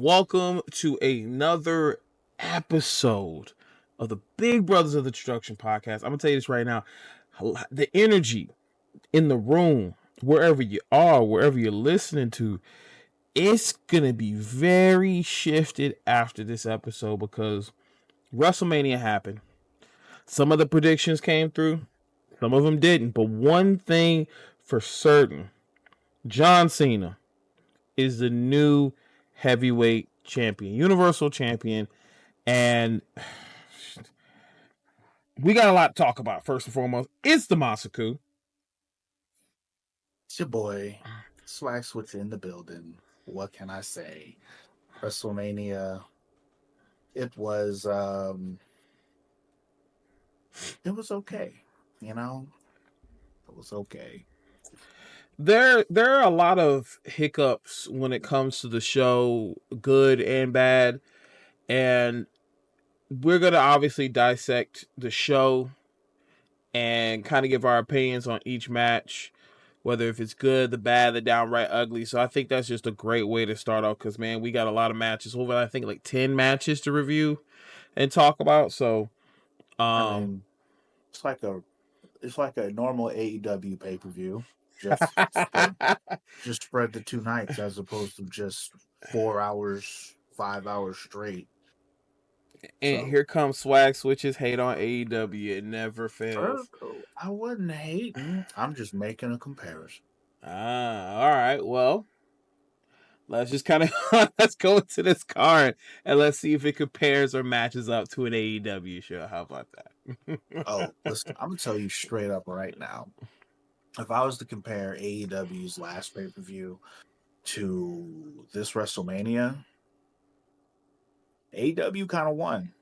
welcome to another episode of the Big Brothers of the Destruction podcast. I'm going to tell you this right now. The energy in the room, wherever you are, wherever you're listening to, it's going to be very shifted after this episode because WrestleMania happened. Some of the predictions came through, some of them didn't. But one thing for certain, John Cena is the new heavyweight champion, universal champion, and we got a lot to talk about. First and foremost, it's the Masaku. It's your boy, Swag Switch in the building. What can I say? WrestleMania. It was okay. You know, it was okay. There are a lot of hiccups when it comes to the show, good and bad, and we're gonna obviously dissect the show and kind of give our opinions on each match, whether if it's good, the bad, the downright ugly. So I think that's just a great way to start off because, man, we got a lot of matches. Over, I think, like 10 matches to review and talk about. So, I mean, it's like a normal AEW pay-per-view. Just spread the 2 nights as opposed to just 4 hours, 5 hours straight. And here comes Swag Switches hate on AEW. It never fails. I wasn't hating. I'm just making a comparison. All right. Well, let's just kind of let's go into this card and let's see if it compares or matches up to an AEW show. How about that? Listen, I'm gonna tell you straight up right now. If I was to compare AEW's last pay-per-view to this WrestleMania, AEW kind of won.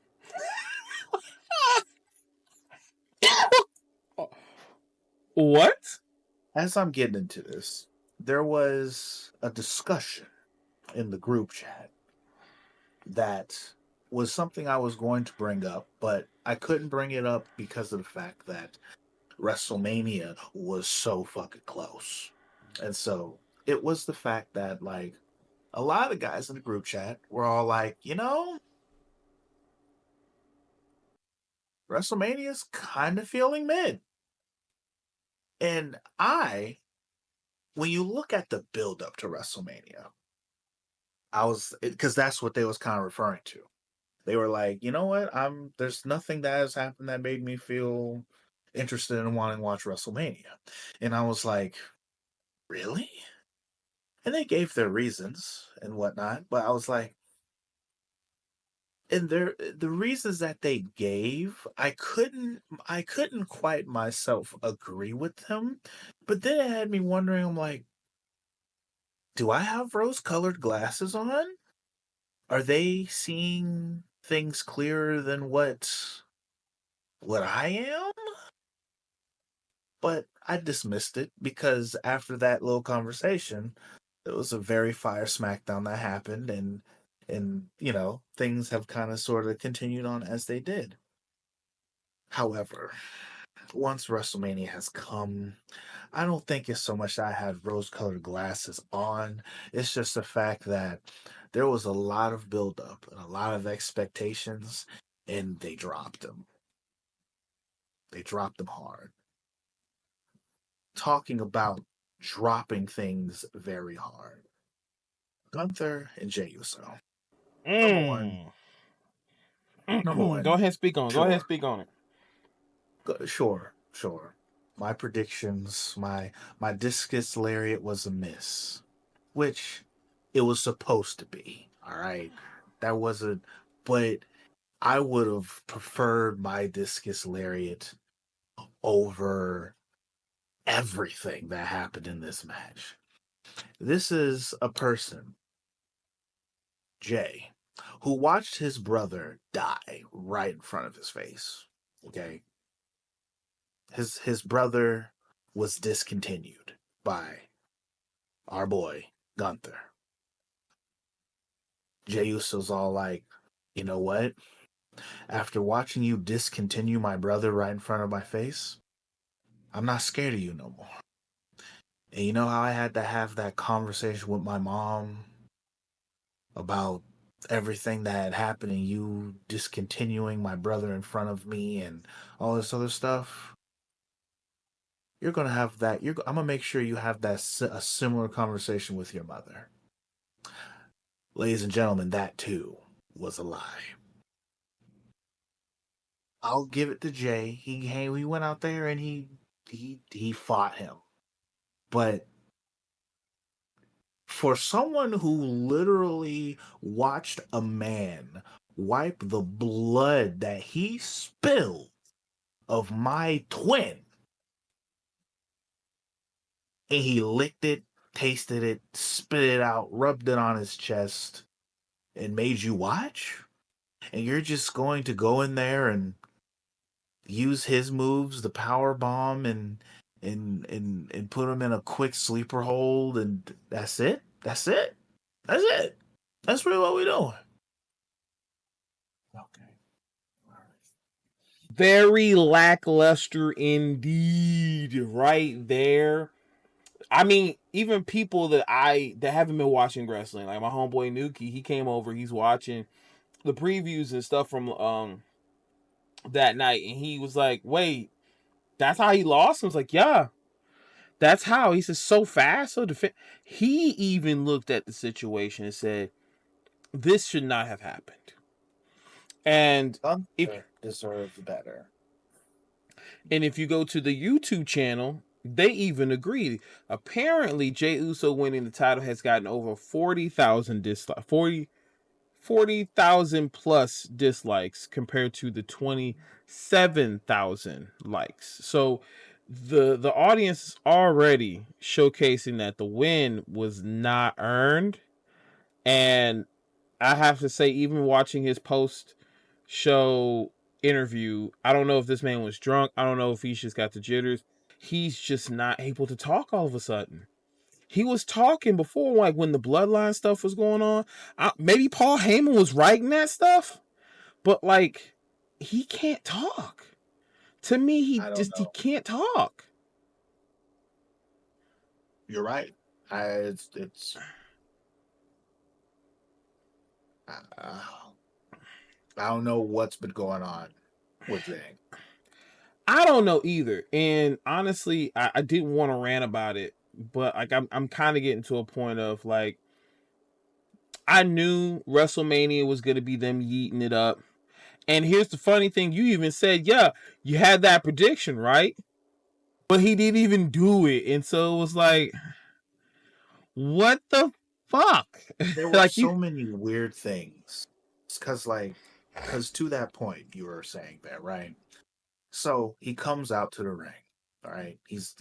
What? As I'm getting into this, there was a discussion in the group chat that was something I was going to bring up, but I couldn't bring it up because of the fact that WrestleMania was so fucking close. And so it was the fact that, like, a lot of guys in the group chat were all like, WrestleMania's kind of feeling mid. And when you look at the build up to WrestleMania, because that's what they was kind of referring to. They were like, you know what? There's nothing that has happened that made me feel interested in wanting to watch WrestleMania. And I was like, really? And they gave their reasons and whatnot, but I was like, and the reasons that they gave, I couldn't quite myself agree with them. But then it had me wondering, I'm like, do I have rose-colored glasses on? Are they seeing things clearer than what I am? But I dismissed it because after that little conversation, it was a very fire SmackDown that happened, and things have kind of sort of continued on as they did. However, once WrestleMania has come, I don't think it's so much that I had rose-colored glasses on. It's just the fact that there was a lot of build-up and a lot of expectations, and they dropped them. They dropped them hard. Talking about dropping things very hard. Gunther and Jey Uso. Number one. Go ahead, speak on it. Sure. Go ahead, speak on it. Sure. My predictions, my discus lariat was a miss, which it was supposed to be. All right, that wasn't. But I would have preferred my discus lariat over everything that happened in this match. This is a person, Jey, who watched his brother die right in front of his face. Okay. His brother was discontinued by our boy Gunther. Jey Uso's all like, you know what? After watching you discontinue my brother right in front of my face, I'm not scared of you no more. And you know how I had to have that conversation with my mom about everything that had happened and you discontinuing my brother in front of me and all this other stuff, you're gonna have that. I'm gonna make sure you have a similar conversation with your mother. Ladies and gentlemen, that too was a lie. I'll give it to Jay. He went out there and he fought him. But for someone who literally watched a man wipe the blood that he spilled of my twin, and he licked it, tasted it, spit it out, rubbed it on his chest, and made you watch, and you're just going to go in there and use his moves, the power bomb, and put him in a quick sleeper hold, and that's it. That's it. That's it. That's really what we're doing. Okay. All right. Very lackluster indeed, right there. I mean, even people that haven't been watching wrestling, like my homeboy Nuki, he came over, he's watching the previews and stuff from that night, and he was like, "Wait, that's how he lost?" I was like, "Yeah, that's how." He says, "So fast, so He even looked at the situation and said, "This should not have happened." And if Gunther deserves better. if you go to the YouTube channel, they even agree. Apparently, Jey Uso winning the title has gotten over 40,000 dislikes, 40,000 plus dislikes compared to the 27,000 likes. So the audience is already showcasing that the win was not earned. And I have to say, even watching his post show interview, I don't know if this man was drunk. I don't know if he's just got the jitters. He's just not able to talk all of a sudden. He was talking before, like when the bloodline stuff was going on. Maybe Paul Heyman was writing that stuff, but like he can't talk. To me, I don't he know. can't talk. You're right. It's uh, I don't know what's been going on with Jay. I don't know either. And honestly, I didn't want to rant about it, but like I'm kind of getting to a point of like I knew WrestleMania was gonna be them yeeting it up. And here's the funny thing: you even said, "Yeah, you had that prediction, right?" But he didn't even do it, and so it was like, what the fuck? There were Like you, so many weird things. Because to that point, you were saying that, right? So he comes out to the ring. All right, he's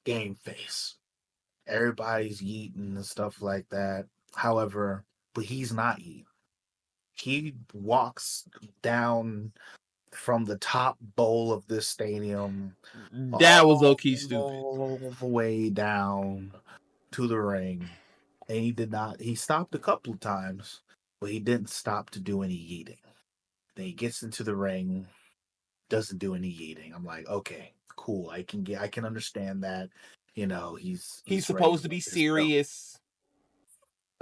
game face. Everybody's yeeting and stuff like that. However, but he's not yeeting. He walks down from the top bowl of this stadium that was low all key stupid. the way down to the ring. And he did not, he stopped a couple of times, but he didn't stop to do any yeeting. Then he gets into the ring, doesn't do any yeeting. I'm like, okay, cool. I can understand that. You know, He's he's ready supposed to to be win this belt. serious.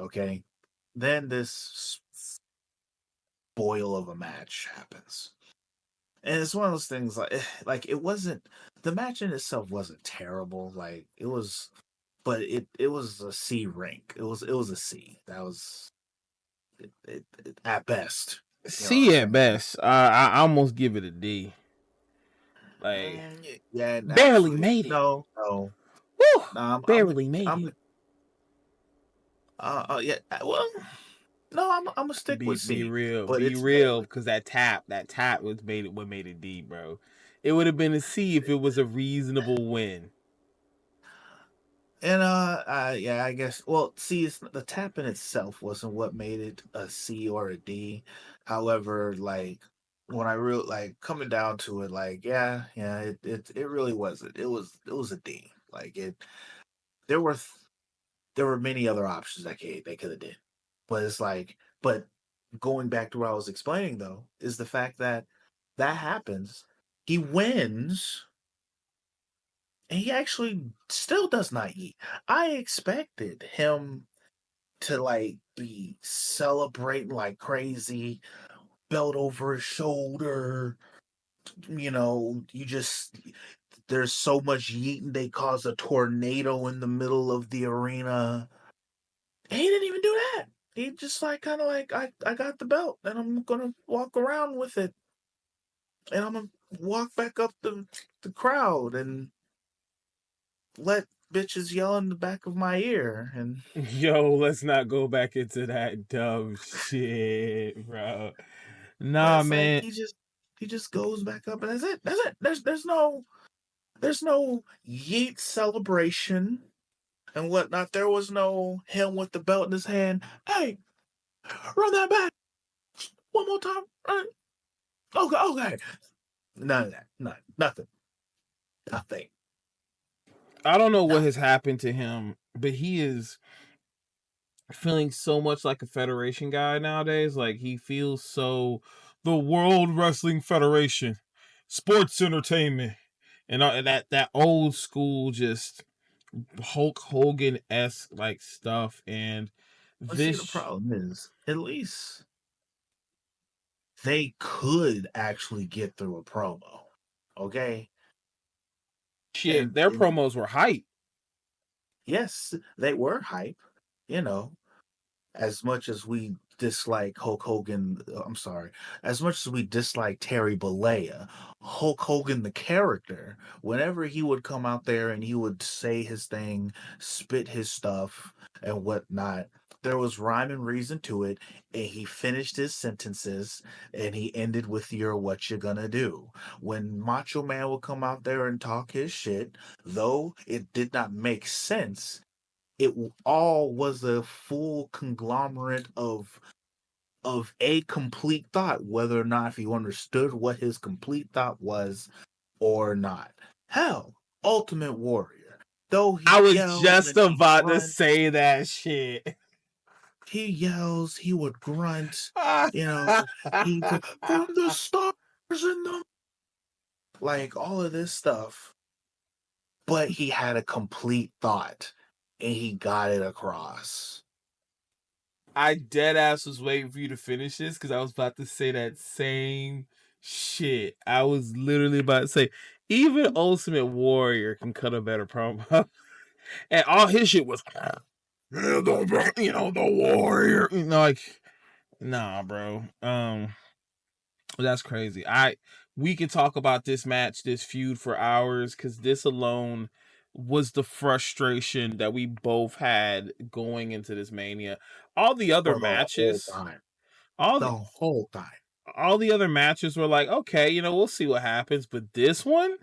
Okay. Then this boil of a match happens. And it's one of those things like it wasn't, the match in itself wasn't terrible. Like it was, but it was a C rank. It was a C. That was at best. You know what I'm C at saying? best. I almost give it a D. Like Yeah, and barely actually, made it. no, no, Woo! no. Barely made it. Yeah. Well, no, I'm gonna stick with Be C, real, but be it's real, barely. because that tap was made it. What made it D, bro? It would have been a C if it was a reasonable win. And yeah, I guess. Well, see, the tap in itself wasn't what made it a C or a D. However, like when I real like coming down to it, like yeah, it really wasn't. It was a D. Like there were th- there were many other options that they could have did, but it's like, but going back to what I was explaining though is the fact that that happens. He wins and he actually still does not eat. I expected him to like be celebrating like crazy, belt over his shoulder. There's so much yeeting they cause a tornado in the middle of the arena. He didn't even do that. He just like kind of like I got the belt and I'm gonna walk around with it and I'm gonna walk back up the crowd and let bitches yell in the back of my ear and Yo, let's not go back into that dumb shit, bro. but Nah, it's like man. he just goes back up and that's it. That's it. There's no yeet celebration and whatnot. There was no him with the belt in his hand. Hey, run that back one more time. Okay, okay. None of that. Nothing. Nothing. I don't know what Nothing. has happened to him, but he is feeling so much like a Federation guy nowadays. Like he feels so the World Wrestling Federation, sports entertainment, and that old school just Hulk Hogan esque like stuff. And But see, the this problem is, at least they could actually get through a promo. Okay? shit, their And promos were hype. yes, they were hype, you know, as much as we dislike Hulk Hogan, I'm sorry, as much as we dislike Terry Bollea, Hulk Hogan, the character, whenever he would come out there and he would say his thing, spit his stuff, and whatnot, there was rhyme and reason to it, and he finished his sentences and he ended with "You're what you're gonna do." When Macho Man would come out there and talk his shit, though it did not make sense, it all was a full conglomerate of a complete thought, whether or not if you understood what his complete thought was or not. Hell, Ultimate Warrior, though I he was yells just and he about to grunts, say that shit. he yells, he would grunt, you know, he go from the stars and the like all of this stuff, but he had a complete thought and he got it across. I dead ass was waiting for you to finish this because I was about to say that same shit. I was literally about to say, even Ultimate Warrior can cut a better promo. And all his shit was, the Warrior. Like, nah, bro. That's crazy. We could talk about this match, this feud for hours, because this alone was the frustration that we both had going into this Mania. All the other For the whole matches, time. all The the whole time. all the other matches were like, okay, we'll see what happens. But this one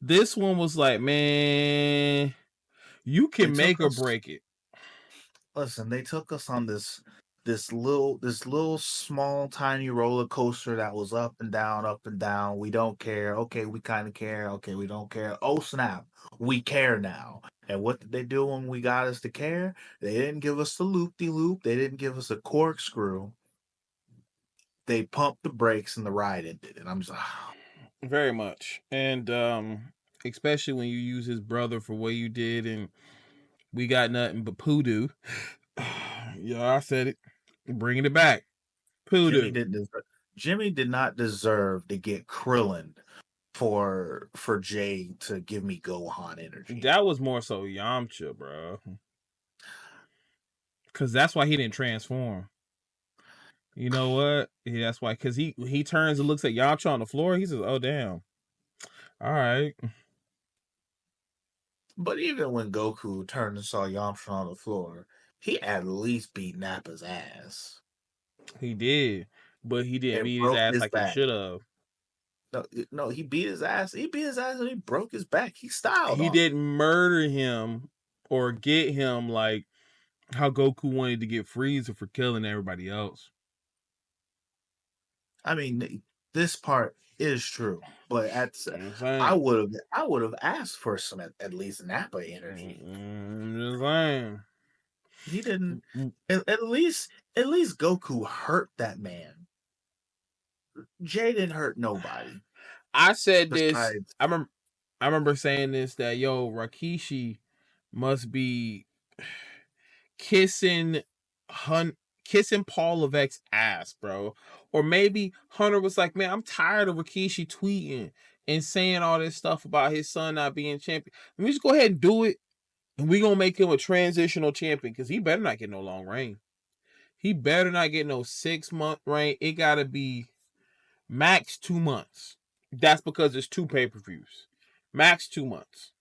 was like, man, you They can took make or us break it. listen, they took us on this little small tiny roller coaster that was up and down, up and down. We don't care. Okay, we kind of care. Okay, we don't care. Oh snap. We care now. And what did they do when we got us to care? They didn't give us the loop de loop. They didn't give us a corkscrew. They pumped the brakes and the ride ended. And I'm just Very much. And especially when you use his brother for what you did, and we got nothing but poodoo. Yeah, I said it. Bringing it back. Jimmy Poodoo. didn't deserve, Jimmy did not deserve to get Krillin for Jay to give me Gohan energy. That was more so Yamcha, bro. Because that's why he didn't transform. You know what? Yeah, that's why. Because he turns and looks at Yamcha on the floor. He says, "Oh damn, all right." But even when Goku turned and saw Yamcha on the floor, he at least beat Nappa's ass He did, but he didn't and beat his broke ass his like he back. should have. No, no, he beat his ass. He beat his ass and he broke his back. He styled He on him. didn't murder him or get him like how Goku wanted to get Frieza for killing everybody else. I mean, this part is true, but I'm just saying. I would have asked for some at least Nappa energy. I'm just saying. He didn't. At least Goku hurt that man. Jay didn't hurt nobody I said this. besides. I remember saying this that yo Rikishi must be kissing Hun. kissing Paul Levesque's ass, bro. Or maybe Hunter was like, man, I'm tired of Rikishi tweeting and saying all this stuff about his son not being champion. Let me just go ahead and do it. And we're going to make him a transitional champion because he better not get no long reign. He better not get no 6-month reign. It got to be max 2 months. That's because it's 2 pay-per-views. Max 2 months.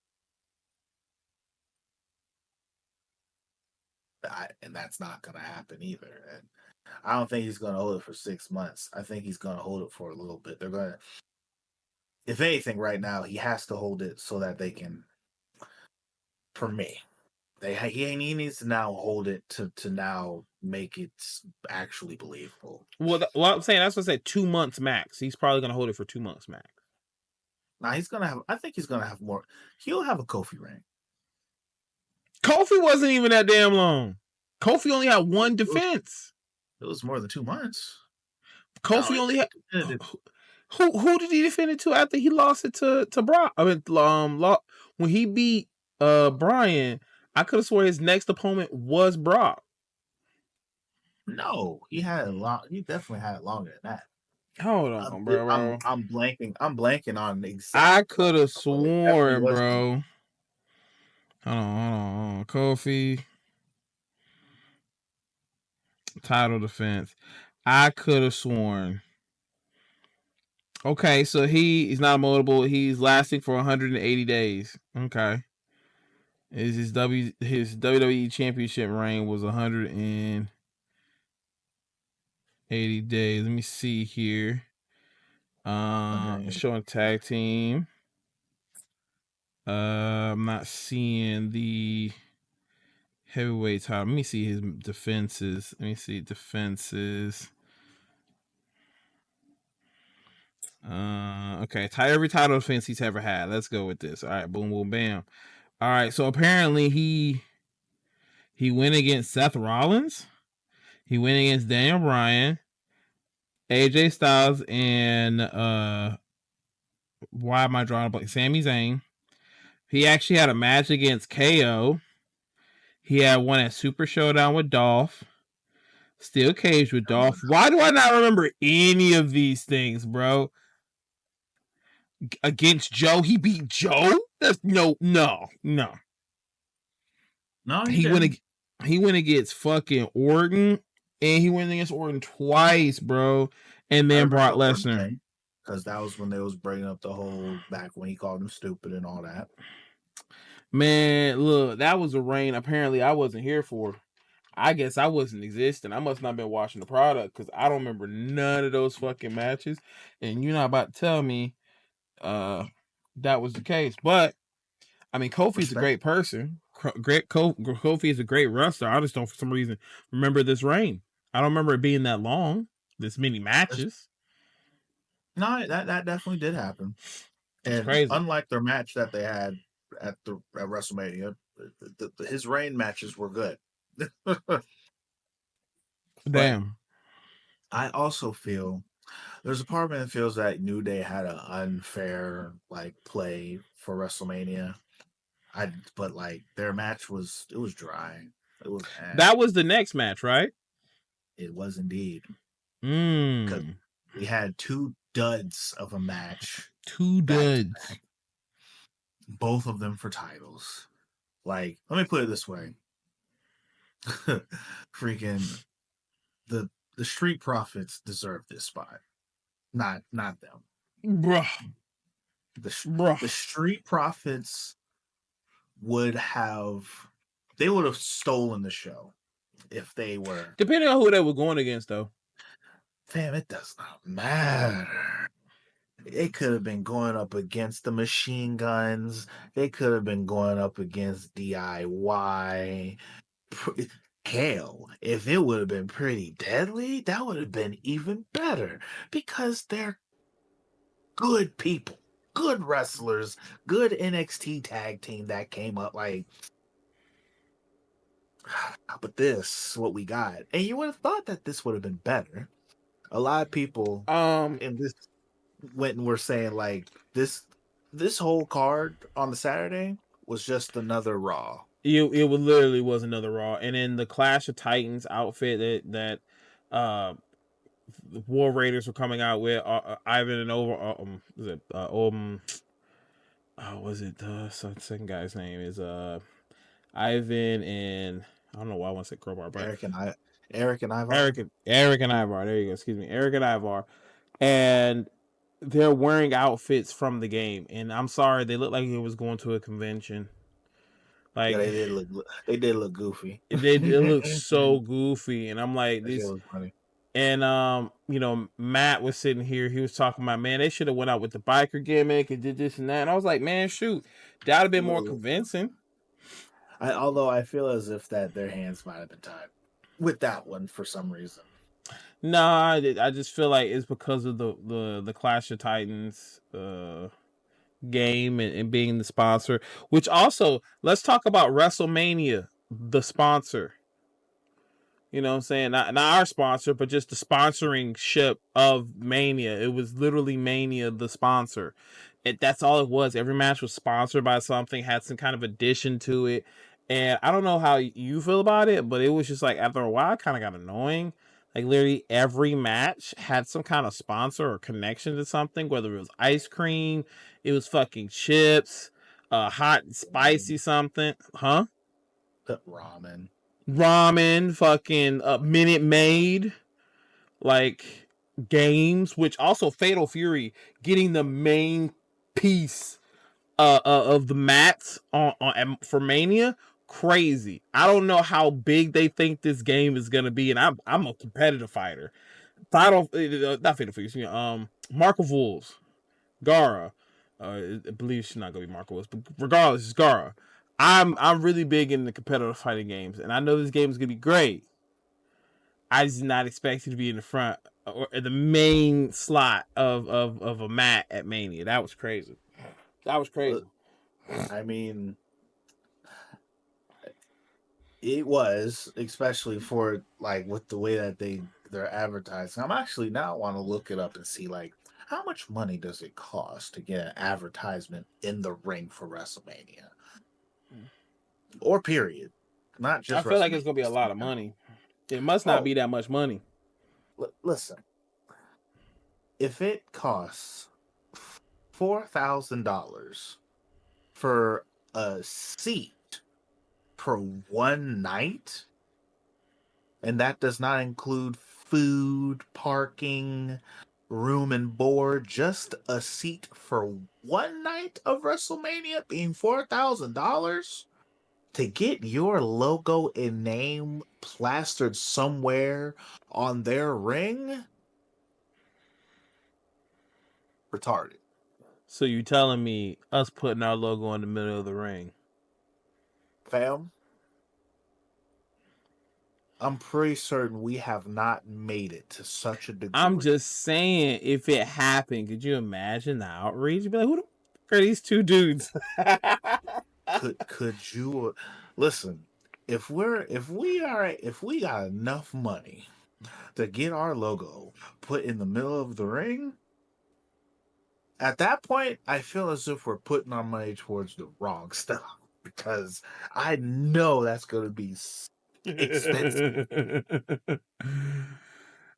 And that's not going to happen either. And I don't think he's going to hold it for 6 months. I think he's going to hold it for a little bit. They're going to, if anything, right now, he has to hold it so that they can, for me, he needs to now hold it to now make it actually believable. Well, I'm saying, that's what I said, 2 months max. He's probably going to hold it for 2 months max. Now he's going to have, I think he's going to have more. He'll have a Kofi reign. Kofi wasn't even that damn long. Kofi only had 1 defense. It was more than 2 months. Kofi only had. Who did he defend it to after he lost it to Brock? I mean, when he beat Bryan, I could have swore his next opponent was Brock. No, he had a lot. He definitely had it longer than that. Hold on, bro. I'm blanking on exactly. I could have sworn, bro. Hold on. Kofi title defense. I could have sworn. Okay, so he's not moldable. He's lasting for 180 days. Okay. His WWE Championship reign was 180 days. Let me see here. Showing tag team. I'm not seeing the heavyweight title. Let me see his defenses. Defenses. Okay, every title defense he's ever had. Let's go with this. All right, boom, boom, bam. All right, so apparently he went against Seth Rollins. He went against Daniel Bryan, AJ Styles, and why am I drawing a blank? Sami Zayn. He actually had a match against KO. He had one at Super Showdown with Dolph. Steel cage with Dolph. Why do I not remember any of these things, bro? Against Joe, he beat Joe. That's no. No, he went against fucking Orton, and he went against Orton twice, bro. And then Brock Lesnar, because that was when they was bringing up the whole back when he called him stupid and all that. Man, look, that was a reign. Apparently, I wasn't here for. I guess I wasn't existing. I must not have been watching the product because I don't remember none of those fucking matches. And you're not about to tell me that was the case. But I mean, Kofi's a great person. Kofi is a great wrestler. I just don't, for some reason, remember this reign. I don't remember it being that long. This many matches. No, that definitely did happen. And crazy. Unlike their match that they had at WrestleMania, his reign matches were good. Damn. I also feel there's a part of me that feels that New Day had an unfair play for WrestleMania. But their match was dry. It was that was the next match, right? It was indeed. Because we had 2 duds of a match. 2 duds. Both of them for titles. Let me put it this way. Freaking the Street Profits deserve this spot. Not them. Bruh. The Street Profits would have stolen the show if they were. Depending on who they were going against, though. Fam, it does not matter. It could have been going up against the Machine Guns. They could have been going up against DIY. Kale. If it would have been Pretty Deadly, that would have been even better because they're good people, good wrestlers, good NXT tag team that came up but this, what we got. And you would have thought that this would have been better. A lot of people in this went and were saying this whole card on the Saturday was just another Raw. It literally was another Raw, and then the Clash of Titans outfit that the War Raiders were coming out with Ivan and over was it was it the second guy's name is Ivan and I don't know why I want to say Crowbar, but Eric and Ivar. Eric and Ivar. There you go. Excuse me, Eric and Ivar, and they're wearing outfits from the game. And I'm sorry, they look like it was going to a convention. Yeah, Like they did look goofy. it looks so goofy, and I'm like That shit this. was funny. And Matt was sitting here. He was talking about, man, they should have went out with the biker gimmick and did this and that. And I was like, man, shoot, that'd have been more convincing. Although I feel as if that their hands might have been tied with that one for some reason. Nah, I just feel like it's because of the Clash of Titans game and being the sponsor. Which also, let's talk about WrestleMania, the sponsor. You know what I'm saying? Not our sponsor, but just the sponsoring ship of Mania. It was literally Mania, the sponsor. That's all it was. Every match was sponsored by something, had some kind of addition to it. And I don't know how you feel about it, but it was just like after a while, it kind of got annoying. Like literally every match had some kind of sponsor or connection to something, whether it was ice cream, it was fucking chips, hot and spicy something. Huh? Ramen, fucking Minute Maid, like games, which also Fatal Fury getting the main piece of the mats on for Mania, crazy. I don't know how big they think this game is gonna be, and I'm a competitive fighter. Not Fatal Fury, Mark of Wolves, Gara. I believe she's not gonna be Marco Wolves, but regardless, it's Gara. I'm really big in the competitive fighting games, and I know this game is gonna be great. I just did not expect it to be in the front or the main slot of a mat at Mania. That was crazy. That was crazy. I mean, it was, especially for like with the way that they're advertising. I'm actually now want to look it up and see like how much money does it cost to get an advertisement in the ring for WrestleMania or period, not I just feel like WrestleMania. it's gonna be a lot of money. It must not Oh, be that much money. listen, if it costs $4,000 for a seat for one night, and that does not include food, parking, room and board, just a seat for one night of WrestleMania being $4,000 to get your logo and name plastered somewhere on their ring? Retarded. So you telling me us putting our logo in the middle of the ring? Fam, I'm pretty certain we have not made it to such a I'm degree. just saying, if it happened, could you imagine the outrage? You'd be like, who the fuck are these two dudes? Could you listen? If we got enough money to get our logo put in the middle of the ring, at that point, I feel as if we're putting our money towards the wrong stuff because I know that's going to be expensive.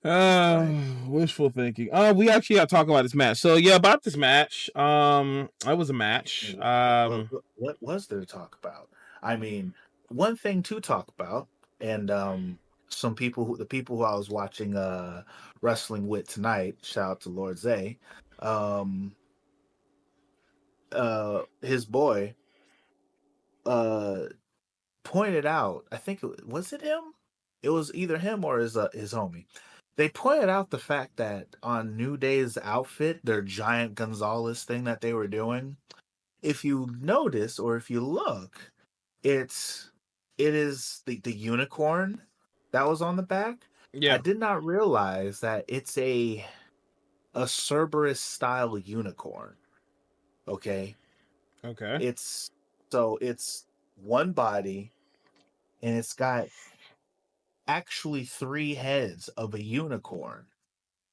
Like, Wishful thinking. We actually got to talk about this match. So yeah, about this match. It was a match. what was there to talk about? I mean, one thing to talk about, and the people who I was watching wrestling with tonight, shout out to Lord Zay, um, his boy, uh, pointed out. I think was it him. It was either him or his homie. They pointed out the fact that on New Day's outfit, their giant Gonzalez thing that they were doing, if you notice or if you look, it's it is the unicorn that was on the back. I Yeah. did not realize that it's a Cerberus style unicorn. Okay, Okay. it's it's one body and it's got actually three heads of a unicorn,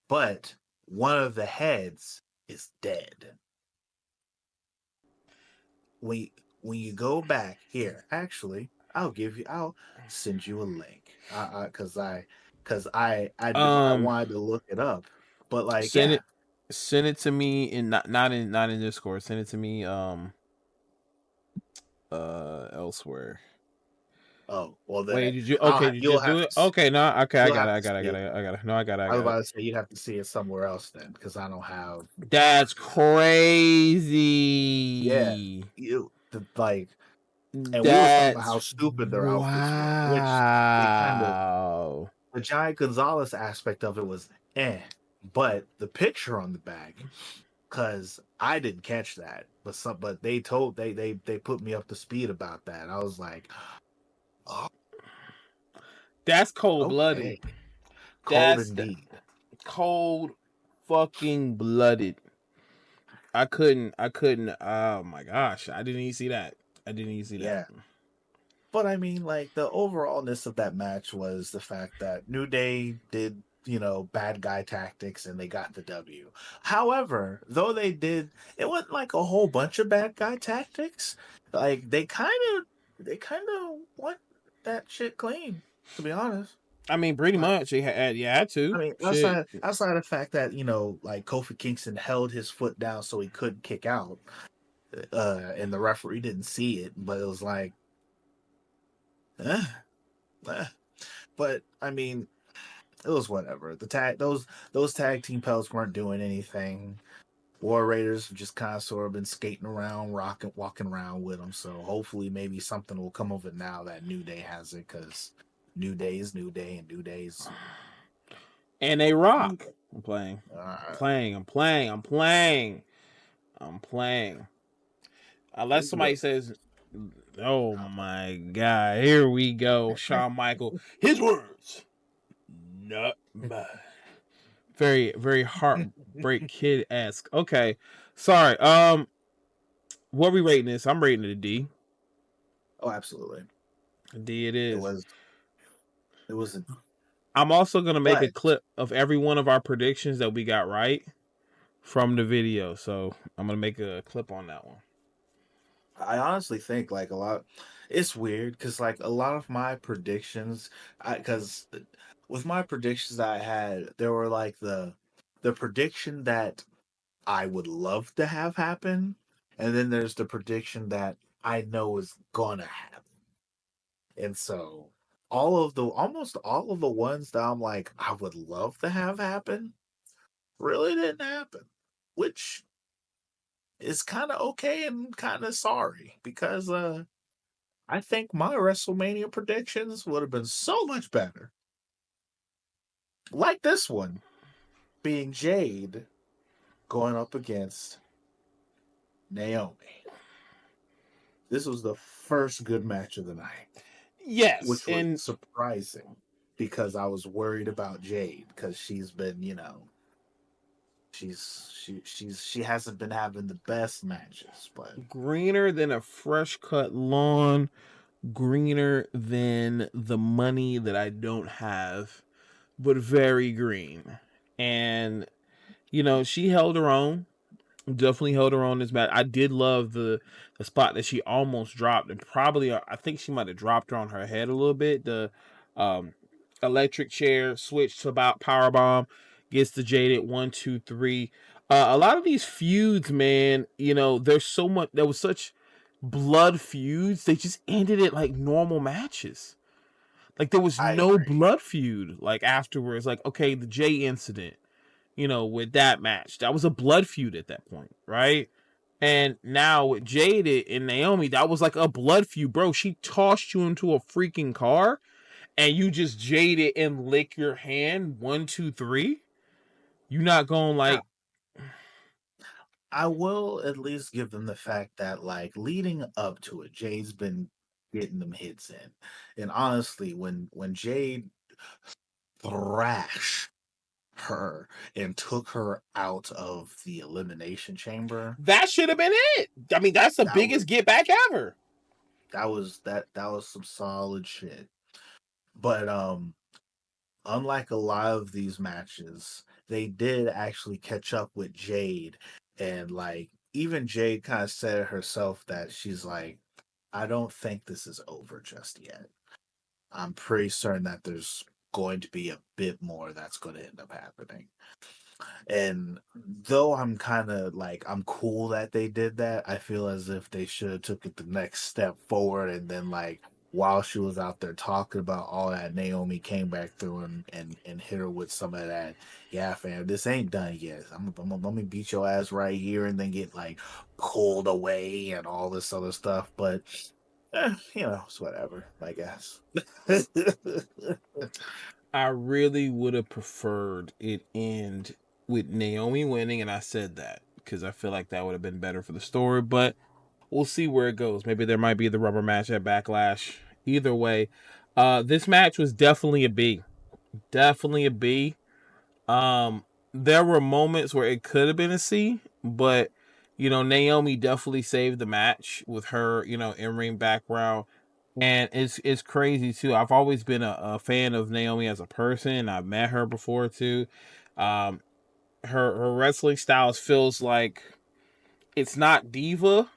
but one of the heads is dead. when you go back here, actually, I'll send you a link. I Um, wanted to look it up, but like, send yeah. it, send it to me in not in Discord. Send it to me elsewhere. Oh, well Wait, then did you? Okay, did you you'll do have it? to Okay, no, okay, I you'll got it, have I to got it, I see got it. it, I got it. No, I got it, I I was got about it. to say you'd have to see it somewhere else then, because I don't have. That's Yeah, crazy. like, and we was talking about That's how stupid their outfits were, which they kind of wow. the Giant Gonzalez aspect of it was but the picture on the back, because I didn't catch that, but they put me up to speed about that. I was like, oh, That's cold blooded. okay, cold That's indeed. cold fucking blooded. I couldn't. Oh my gosh, I didn't even see that. I didn't even see that. Yeah. But I mean, like, the overallness of that match was the fact that New Day did, bad guy tactics and they got the W. However, though it wasn't like a whole bunch of bad guy tactics. Like, they kind of want that shit clean, to be honest. I mean, pretty Like, much you had I to. mean, Shit. outside of the fact that, like, Kofi Kingston held his foot down so he couldn't kick out, and the referee didn't see it, but it was like, eh, eh. But I mean, it was whatever. Those tag team belts weren't doing anything. War Raiders have just kind of sort of been skating around, walking around with them. So hopefully, maybe something will come of it now that New Day has it, because New Day is New Day, and New Day's. And they rock. I'm playing. I'm Uh, playing. I'm playing. I'm playing. I'm playing. Unless somebody says, "Oh my God, here we go," Shawn Michael. His words, not mine. Very, very heartbreak kid esque. Okay, sorry. What are we rating this? I'm rating it a D. oh, absolutely. A D it It is. was. It was. I'm also gonna make a But clip of every one of our predictions that we got right from the video. So I'm gonna make a clip on that one. I honestly think, like, a lot. It's weird because, like, a lot of my predictions, because with my predictions that I had, there were like the prediction that I would love to have happen, and then there's the prediction that I know is gonna happen. And so almost all of the ones that I'm like I would love to have happen really didn't happen, which is kind of okay and kind of sorry, because I think my WrestleMania predictions would have been so much better. Like this one being Jade going up against Naomi. This was the first good match of the night, Yes, which was and surprising because I was worried about Jade, because she's been, she hasn't been having the best matches, but greener than a fresh cut lawn, greener than the money that I don't have, but very green. And she held her own. Definitely held her own this match. I did love the spot that she almost dropped, and probably I think she might have dropped her on her head a little bit. The um, electric chair switch to about power bomb, gets the Jaded 1, 2, 3. A lot of these feuds, man. There's so much. There was such blood feuds. They just ended it like normal matches. Like there was I no agree. blood feud. Like afterwards, like okay, the Jay incident with that match. That was a blood feud at that point, right? And now with Jade and Naomi, that was like a blood feud, bro. She tossed you into a freaking car and you just jaded and lick your hand 1, 2, 3. You not going Now, like I will at least give them the fact that, like, leading up to it, Jade's been getting them hits in. And honestly, when Jade thrashed her and took her out of the elimination chamber, that should have been it. I mean, that's the that was biggest get back ever. that was some solid shit. But unlike a lot of these matches, they did actually catch up with Jade, and, like, even Jade kind of said it herself that she's like, I don't think this is over just yet. I'm pretty certain that there's going to be a bit more that's going to end up happening. And though I'm kind of like I'm cool that they did that, I feel as if they should have took it the next step forward. And then like while she was out there talking about all that, Naomi came back through and hit her with some of that. Yeah, fam, this ain't done yet. Let me beat your ass right here, and then get like pulled away and all this other stuff. But it's whatever, I guess. I really would have preferred it end with Naomi winning, and I said that because I feel like that would have been better for the story. But we'll see where it goes. Maybe there might be the rubber match at Backlash. Either way, this match was definitely a B. Definitely a B. There were moments where it could have been a C, but Naomi definitely saved the match with her, in ring background. And it's crazy too. I've always been a fan of Naomi as a person. I've met her before too. Um, her wrestling styles feels like it's not diva,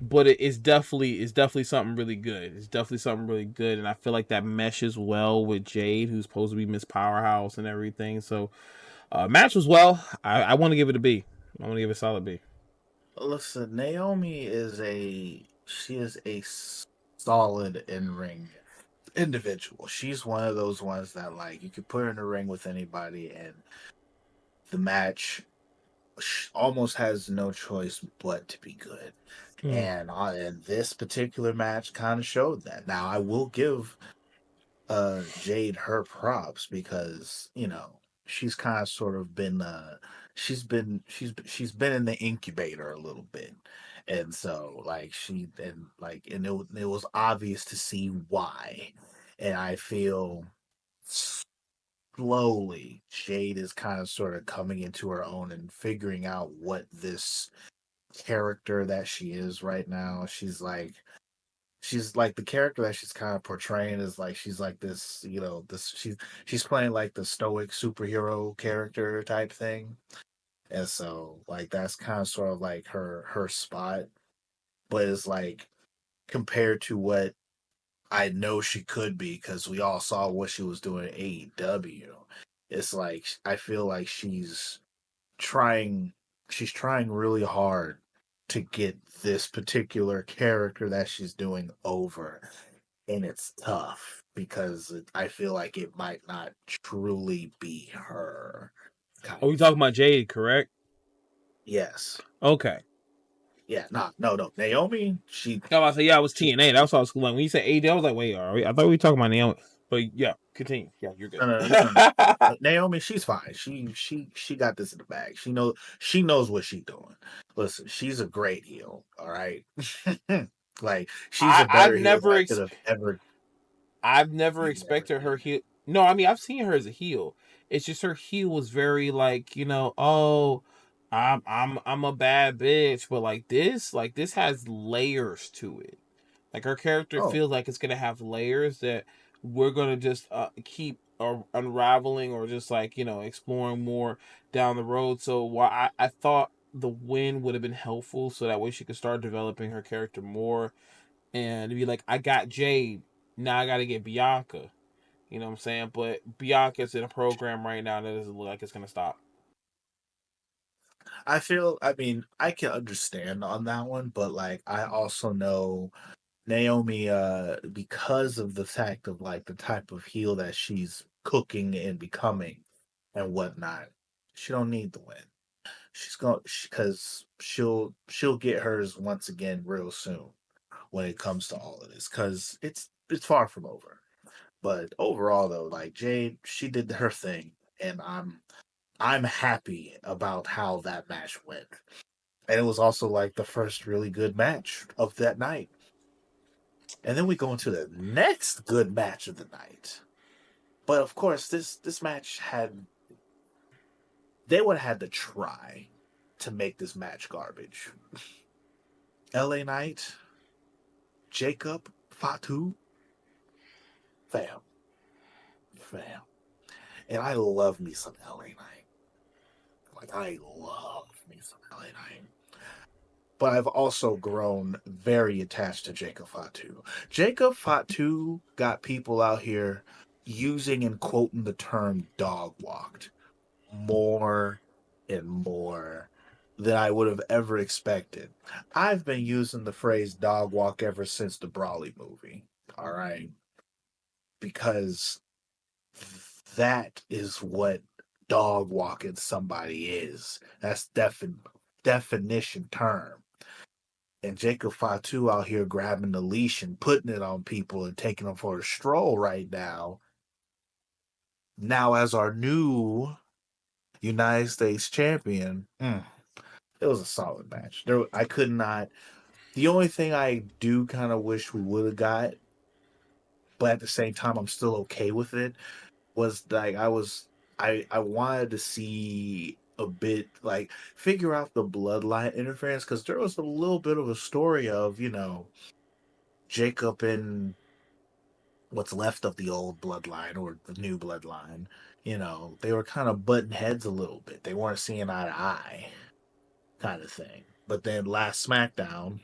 but it's definitely something really good. It's definitely something really good, and I feel like that meshes well with Jade, who's supposed to be Miss Powerhouse and everything. So, match was well. I want to give it a B. I want to give it a solid B. Listen, Naomi she is a solid in ring individual. She's one of those ones that like you could put her in a ring with anybody, and the match almost has no choice but to be good. Mm. And this particular match kind of showed that. Now I will give Jade her props because she's kind of sort of been she's been in the incubator a little bit, and so like it was obvious to see why. And I feel slowly Jade is kind of sort of coming into her own and figuring out what this character that she is right now. She's like the character that she's kind of portraying is like she's like this, she's playing like the stoic superhero character type thing. And so like that's kind of sort of like her spot. But it's like compared to what I know she could be, because we all saw what she was doing at AEW. It's like I feel like trying she's trying really hard to get this particular character that she's doing over, and it's tough because I feel like it might not truly be her Are kind we of talking thing. about Jade, correct? Yes. Okay. Yeah, no. Naomi, she I was say yeah, I was she TNA. That's what I was like when you said AD. I was like, wait, are we? I thought we were talking about Naomi. But yeah, continue. Yeah, you're good. no. Naomi, she's fine. She got this in the bag. She knows what she's doing. Listen, she's a great heel, all right? Like she's I, a I've better heel than never I could have ever I've never you've never expected her seen. heel. No, I mean I've seen her as a heel. It's just her heel was very like oh, I'm a bad bitch, but like this has layers to it. Like her character Oh, feels like it's gonna have layers that we're gonna just keep unraveling or just like exploring more down the road. So while I thought the win would have been helpful, so that way she could start developing her character more and be like, I got Jade, now I got to get Bianca. You know what I'm saying? But Bianca's in a program right now that doesn't look like it's gonna stop. I mean, I can understand on that one, but like I also know Naomi, because of the fact of like the type of heel that she's cooking and becoming and whatnot, she don't need the win. She's going because she'll get hers once again real soon when it comes to all of this, because it's far from over. But overall though, like Jade, she did her thing, and I'm happy about how that match went. And it was also like the first really good match of that night. And then we go into the next good match of the night. But of course, this match had they would have had to try to make this match garbage. LA Knight, Jacob, Fatu, fam, fam. And I love me some LA Knight. Like I love me some LA Knight. but I've also grown very attached to Jacob Fatu. Jacob Fatu got people out here using and quoting the term dog walked more and more than I would have ever expected. I've been using the phrase dog walk ever since the Brawley movie. All right. Because that is what dog walking somebody is. That's definition term. And Jacob Fatu out here grabbing the leash and putting it on people and taking them for a stroll right now. Now, as our new United States champion, it was a solid match. I could not. The only thing I do kind of wish we would have got, but at the same time, I'm still okay with it, was like I wanted to see a bit like figure out the bloodline interference because there was a little bit of a story of Jacob and what's left of the old bloodline or the new bloodline. They were kind of butting heads a little bit. They weren't seeing eye to eye, kind of thing. But then last SmackDown,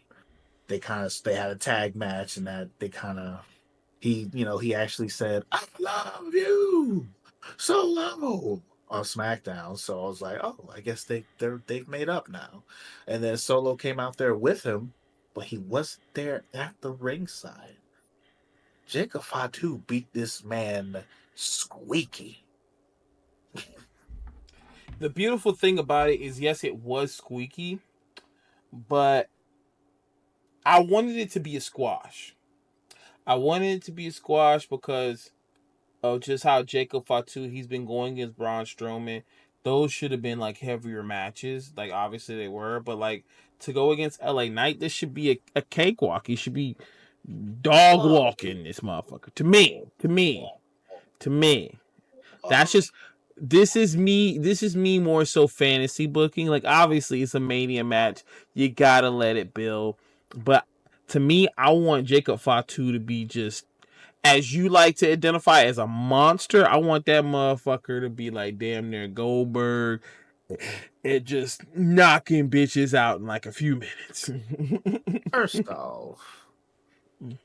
they had a tag match and that they kind of he actually said, "I love you so low" on SmackDown. So I was like, oh, I guess they've made up now. And then Solo came out there with him, but he wasn't there at the ringside. Jacob Fatu beat this man squeaky. The beautiful thing about it is, yes, it was squeaky, but I wanted it to be a squash. I wanted it to be a squash because of just how Jacob Fatu, he's been going against Braun Strowman. Those should have been like heavier matches. Like obviously they were, but like to go against LA Knight, this should be a cakewalk. He should be dog walking this motherfucker. To me. That's just this is me more so fantasy booking. Like obviously it's a Mania match. You gotta let it build. But to me, I want Jacob Fatu to be just as you like to identify as a monster. I want that motherfucker to be like damn near Goldberg and just knocking bitches out in like a few minutes. First off,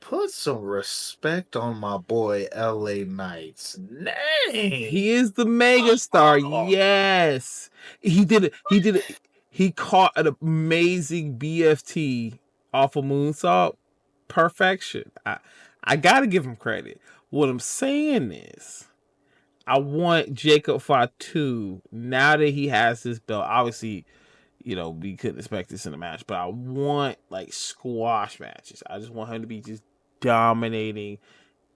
put some respect on my boy LA Knight's name. He is the megastar. Yes. He did it. He caught an amazing BFT off of Moonsault. Perfection. I gotta give him credit. What I'm saying is I want Jacob Fatu, now that he has this belt, obviously, we couldn't expect this in a match, but I want like squash matches. I just want him to be just dominating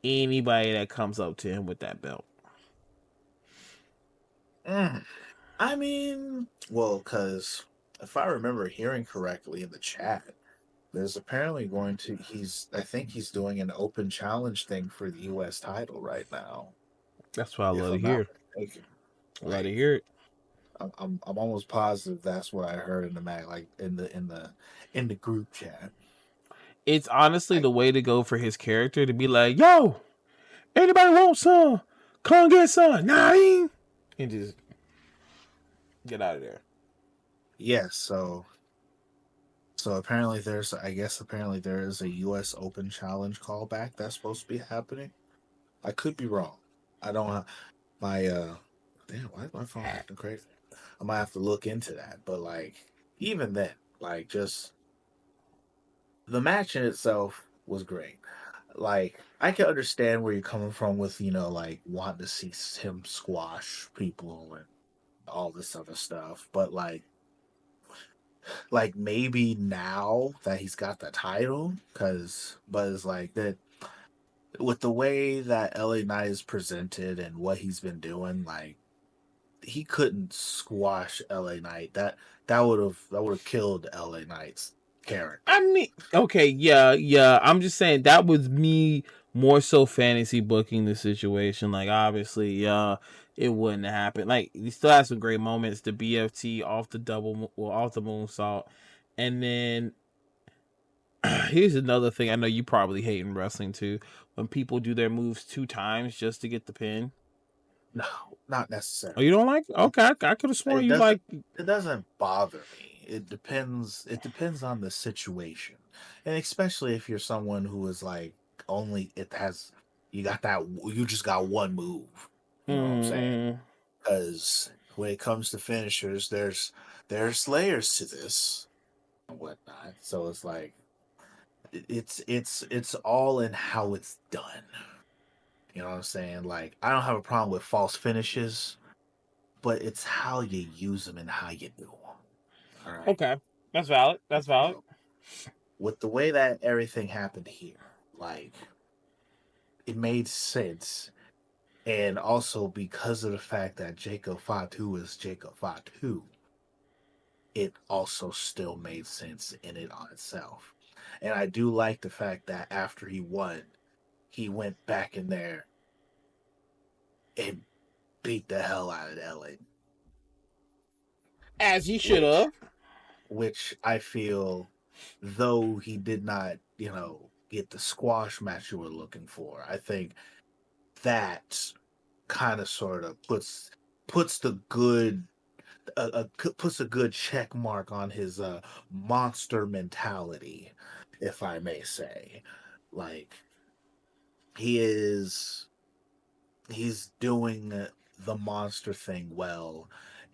anybody that comes up to him with that belt. I mean, well, because if I remember hearing correctly in the chat, there's apparently I think he's doing an open challenge thing for the U.S. title right now. That's what I If love to I'm not hear. mistaken. I love to hear it. I'm almost positive that's what I heard in the mag, like in the group chat. It's honestly the way to go for his character to be like, yo, anybody want some? Come get some. Nine. And just get out of there. Yes, so apparently apparently there is a US Open Challenge callback that's supposed to be happening. I could be wrong. I don't have my damn, why is my phone acting crazy? I might have to look into that. But like even then, like just the match in itself was great. Like I can understand where you're coming from with, like wanting to see him squash people and all this other stuff. But like maybe now that he's got the title, but it's like that with the way that LA Knight is presented and what he's been doing, like he couldn't squash LA Knight. That would have killed LA Knight's character. I mean, okay, yeah. I'm just saying that was me more so fantasy booking the situation. Like, obviously, it wouldn't happen. Like, he still has some great moments. The BFT off off the moonsault, and then here's another thing. I know you probably hate in wrestling too when people do their moves 2 times just to get the pin. No, not necessarily. Oh, you don't like? Okay, I could have sworn It you like. doesn't bother me. It depends. It depends on the situation, and especially if you're someone who is like only it has you got that you just got one move. You know what I'm saying? Mm-hmm. Because when it comes to finishers, there's layers to this and whatnot. So it's like it's all in how it's done. You know what I'm saying? Like I don't have a problem with false finishes, but it's how you use them and how you do them. All right. Okay, that's valid. That's valid. So with the way that everything happened here, like it made sense. And also because of the fact that Jacob Fatu is Jacob Fatu, it also still made sense in it on itself. And I do like the fact that after he won, he went back in there and beat the hell out of Ellen. As he should Which have. I feel, though he did not, get the squash match you were looking for, I think that kind of sort of puts the good puts a good check mark on his monster mentality, if I may say. Like he is he's doing the monster thing well,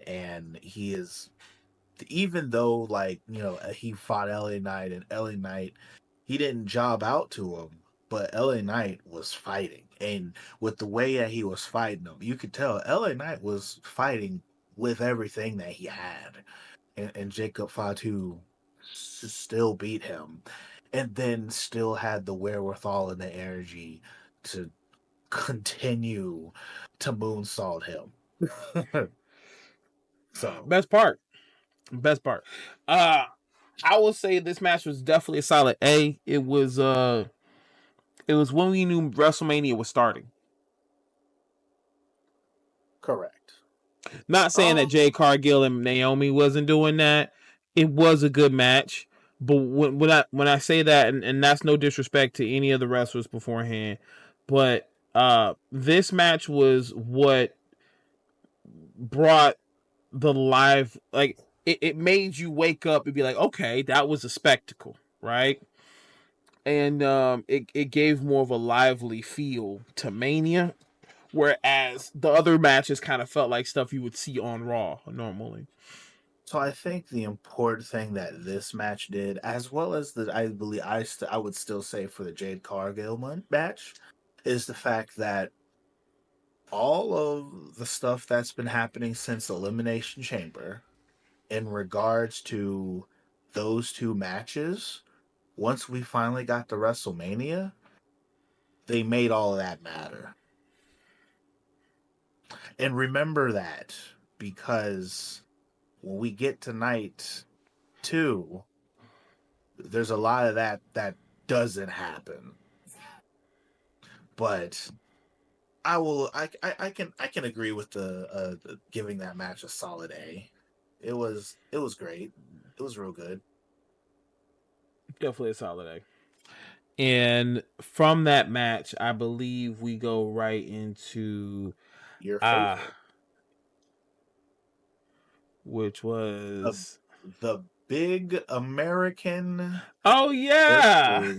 and he is, even though like he fought LA Knight, and LA Knight, he didn't job out to him, but LA Knight was fighting, and with the way that he was fighting him, you could tell LA Knight was fighting with everything that he had, and Jacob Fatu still beat him, and then still had the wherewithal and the energy to continue to moonsault him. So Best part. Best part. I will say this match was definitely a solid A. It was when we knew WrestleMania was starting. correct. Not saying that Um, Jade Cargill and Naomi wasn't doing that. It was a good match. But when I say that, and that's no disrespect to any of the wrestlers beforehand, but this match was what brought the live, like it made you wake up and be like, okay, that was a spectacle, right? And it gave more of a lively feel to Mania, whereas the other matches kind of felt like stuff you would see on Raw normally. so I think the important thing that this match did, as well as the, I believe I would still say for the Jade Cargill match, is the fact that all of the stuff that's been happening since Elimination Chamber in regards to those two matches, once we finally got to WrestleMania, they made all of that matter. And remember that, because when we get to night two, there's a lot of that doesn't happen. But I can agree with the giving that match a solid A. It was great. It was real good. Definitely a solid A. And from that match, I believe we go right into Your uh favorite, which the was, the big American oh yeah.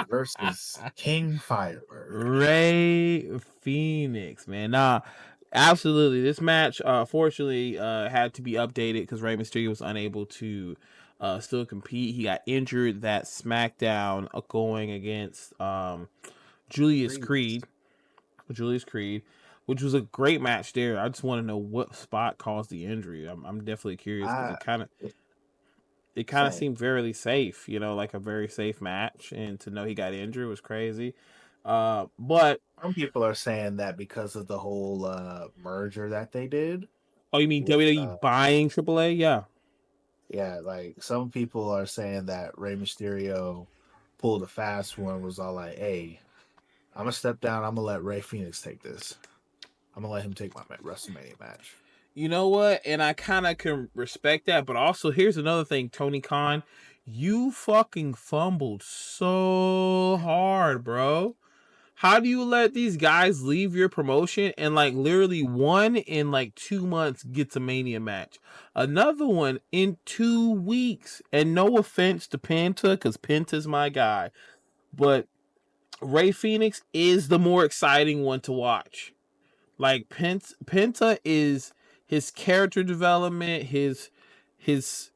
versus King Firebird. Ray Phoenix, man. Nah, absolutely. This match, fortunately, had to be updated because Rey Mysterio was unable to still compete. He got injured that SmackDown going against Julius Grease. Creed. Julius Creed, which was a great match there. I just want to know what spot caused the injury. I'm definitely curious because I it kind of Same. seemed very safe, like a very safe match, and to know he got injured was crazy. But Some people are saying that because of the whole merger that they did oh, you mean with WWE buying AAA? Yeah. yeah, like some people are saying that Rey Mysterio pulled a fast one, was all like, "Hey, I'm gonna step down. I'm gonna let Ray Phoenix take this. I'm gonna let him take my WrestleMania match." You know what? And I kind of can respect that, but also here's another thing, Tony Khan, you fucking fumbled so hard, bro. How do you let these guys leave your promotion and like literally one in like 2 months gets a Mania match, another one in 2 weeks? And no offense to Penta, because Penta's my guy, but Rey Fenix is the more exciting one to watch. Like Penta is his character development, his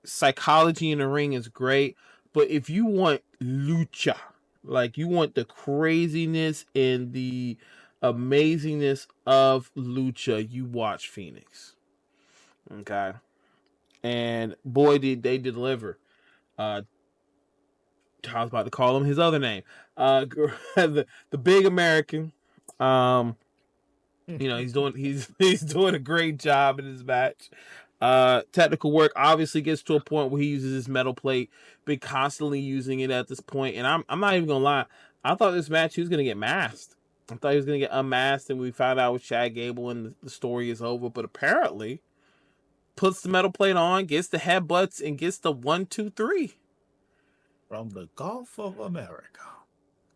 psychology in the ring is great. But if you want lucha, like you want the craziness and the amazingness of lucha, you watch Phoenix. Okay. And boy did they deliver. I was about to call him his other name. The big American. He's doing he's doing a great job in his match. Technical work obviously gets to a point where he uses his metal plate, been constantly using it at this point. And I'm not even gonna lie, I thought this match he was gonna get masked. I thought he was gonna get unmasked, and we found out with Chad Gable, and the story is over. But apparently, puts the metal plate on, gets the headbutts, and gets the 1, 2, 3 from the Gulf of America.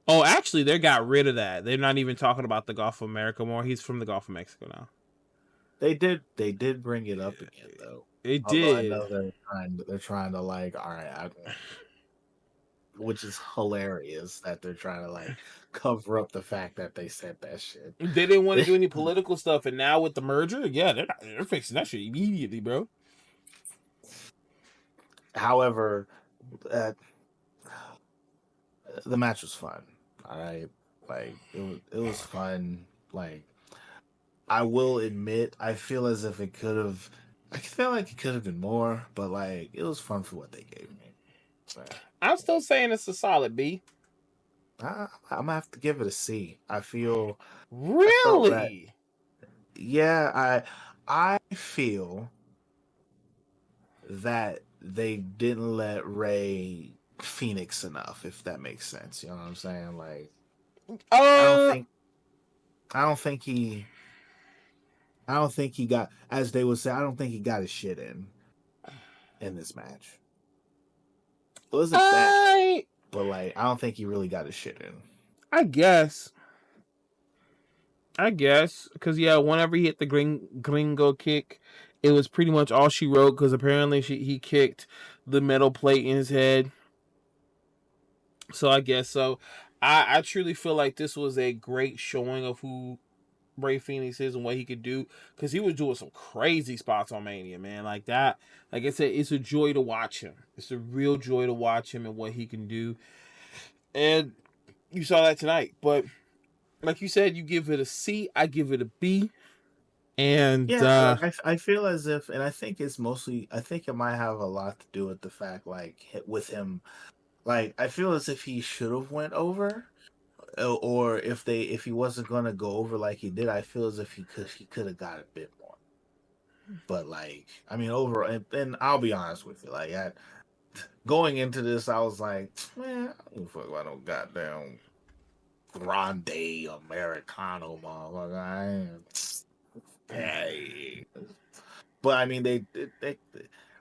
Oh, actually, they got rid of that. They're not even talking about the Gulf of America more. He's from the Gulf of Mexico now. They did bring it up again though. They Although did. I know they're trying to like, all right, which is hilarious that they're trying to like cover up the fact that they said that shit. They didn't want to do any political stuff, and now with the merger, yeah, they're fixing that shit immediately, bro. However, the match was fun. All right, like it was fun. Like I will admit, I feel as if it could have. I feel like it could have been more, but like it was fun for what they gave me. So, I'm still saying it's a solid B. I'm gonna have to give it a C. I feel really. I feel that they didn't let Ray Phoenix enough, if that makes sense. You know what I'm saying? Like, I don't think he got, as they would say, I don't think he got his shit in this match. It wasn't that, but like, I don't think he really got his shit in. I guess, because whenever he hit the gringo kick, it was pretty much all she wrote. Because apparently he kicked the metal plate in his head. So I guess so. I truly feel like this was a great showing of who Rey Fenix is and what he could do, because he was doing some crazy spots on Mania, man. Like that, like I said, it's a joy to watch him. It's a real joy to watch him and what he can do. And you saw that tonight. But like you said, you give it a C. I give it a B. And yeah, I feel as if, and I think it's mostly, I think it might have a lot to do with the fact, like with him, like I feel as if he should have went over, or if he wasn't gonna go over like he did, I feel as if he could have got a bit more. But like, I mean, over, and I'll be honest with you, like going into this, I was like, man, I don't fuck about no goddamn grande Americano, motherfucker. Hey. But I mean, they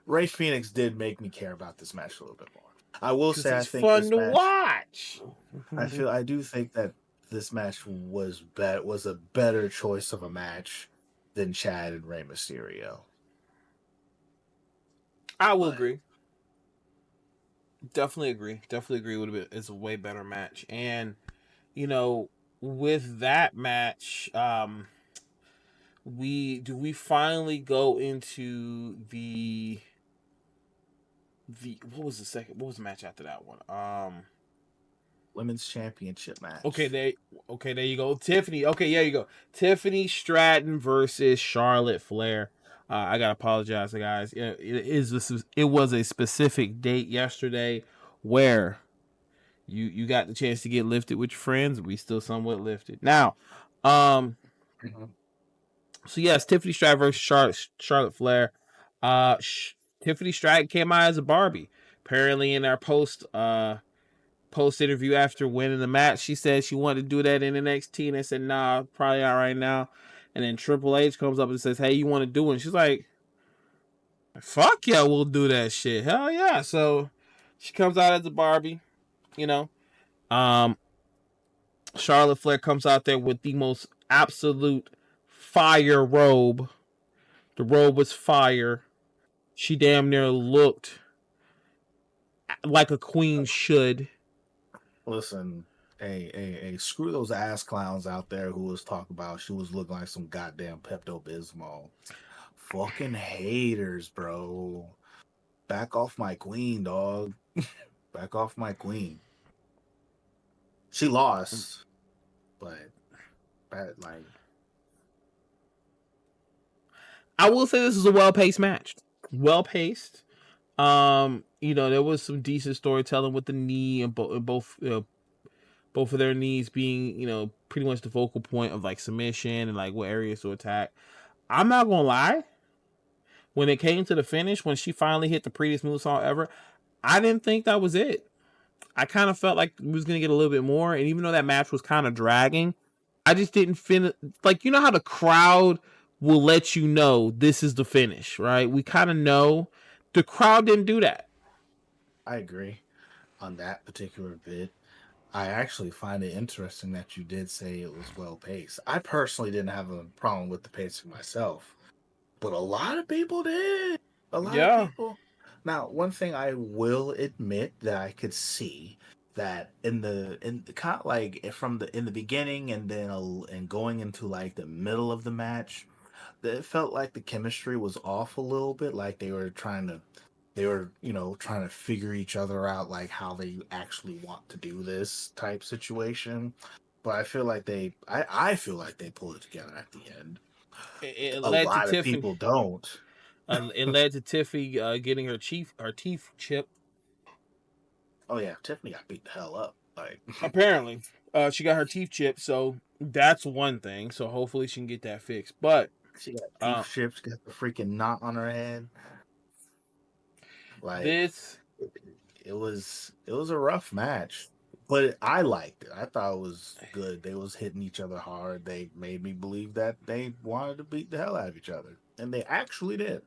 Rey Fenix did make me care about this match a little bit more. I will say, I think fun to watch. I do think that this match was a better choice of a match than Chad and Rey Mysterio. I will agree. Definitely agree. It's a way better match. And with that match, we finally go into the what was the match after that one? Women's Championship match. Okay, there you go. Tiffany. Okay, yeah, you go. Tiffany Stratton versus Charlotte Flair. I gotta apologize, guys. It was a specific date yesterday where you got the chance to get lifted with your friends. We still somewhat lifted now. So yes, Tiffany Stratton versus Charlotte Flair. Tiffany Stratton came out as a Barbie. Apparently, in our post interview after winning the match, she said she wanted to do that in NXT, and they said, nah, probably not right now. And then Triple H comes up and says, hey, you want to do it? And she's like, fuck yeah, we'll do that shit. Hell yeah. So she comes out as a Barbie, Charlotte Flair comes out there with the most absolute fire robe. The robe was fire. She damn near looked like a queen should. Listen, hey, screw those ass clowns out there who was talking about she was looking like some goddamn Pepto Bismol. Fucking haters, bro. Back off my queen, dog. Back off my queen. She lost, but like, I will say this is a well-paced match. Well-paced. There was some decent storytelling with the knee and both of their knees being, pretty much the focal point of like submission and like what areas to attack. I'm not gonna lie. When it came to the finish, when she finally hit the prettiest moonsault ever, I didn't think that was it. I kind of felt like we was gonna get a little bit more, and even though that match was kind of dragging, I just didn't finish. Like, you know how the crowd will let you know this is the finish, right? We kind of know. The crowd didn't do that. I agree on that particular bit. I actually find it interesting that you did say it was well paced. I personally didn't have a problem with the pacing myself, but a lot of people did. A lot of Yeah, people. Now, one thing I will admit that I could see that in the kind of like from the in the beginning and then and going into like the middle of the match, it felt like the chemistry was off a little bit. Like they were trying to figure each other out, like how they actually want to do this type situation. But I feel like they pulled it together at the end. it A led to lot of Tiffany. people don't. It led to Tiffany getting her teeth chipped. Oh yeah, Tiffany got beat the hell up. Like Apparently, she got her teeth chipped, so that's one thing. So hopefully she can get that fixed. But she got uh, teeth chips, got the freaking knot on her head. Like this it was a rough match, but I liked it. I thought it was good. They was hitting each other hard. They made me believe that they wanted to beat the hell out of each other, and they actually did.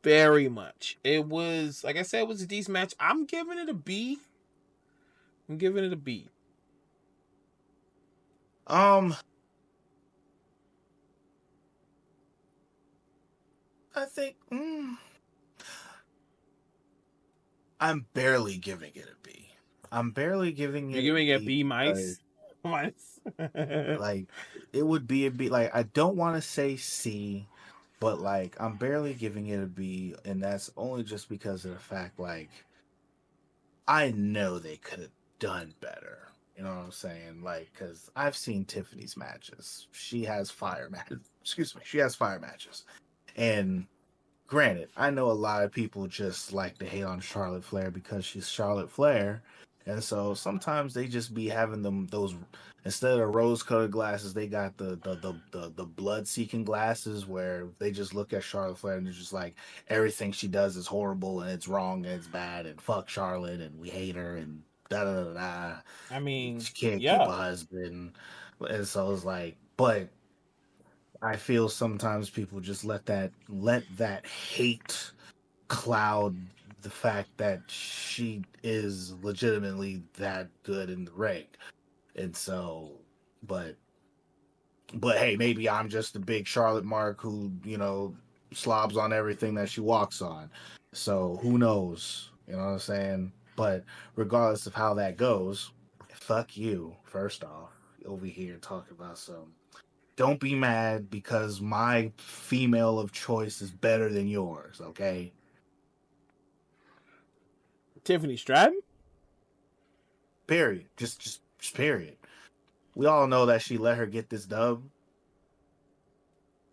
very much. It was, like I said, it was a decent match. I'm giving it a B. I'm giving it a B. Um, I think I'm barely giving it a B. I'm barely giving You're it a giving it a B B because minus. Minus. like it would be a B. Like I don't want to say C, but like I'm barely giving it a B, and that's only just because of the fact like I know they could have done better. You know what I'm saying? Like, because I've seen Tiffany's matches. She has fire matches. Excuse me. She has fire matches. And granted, I know a lot of people just like to hate on Charlotte Flair because she's Charlotte Flair. And so sometimes they just be having them those instead of rose colored glasses, they got the blood seeking glasses where they just look at Charlotte Flair and they're just like everything she does is horrible and it's wrong and it's bad and fuck Charlotte and we hate her and da da da da. I mean, She can't keep yeah. a husband. And so it's like, but I feel sometimes people just let that hate cloud the fact that she is legitimately that good in the ring. And so, but but hey, maybe I'm just a big Charlotte Mark who, slobs on everything that she walks on. So who knows? You know what I'm saying? But regardless of how that goes, fuck you, first off, over here talking about some don't be mad because my female of choice is better than yours, okay? Tiffany Stratton? Period. Just period. We all know that she let her get this dub.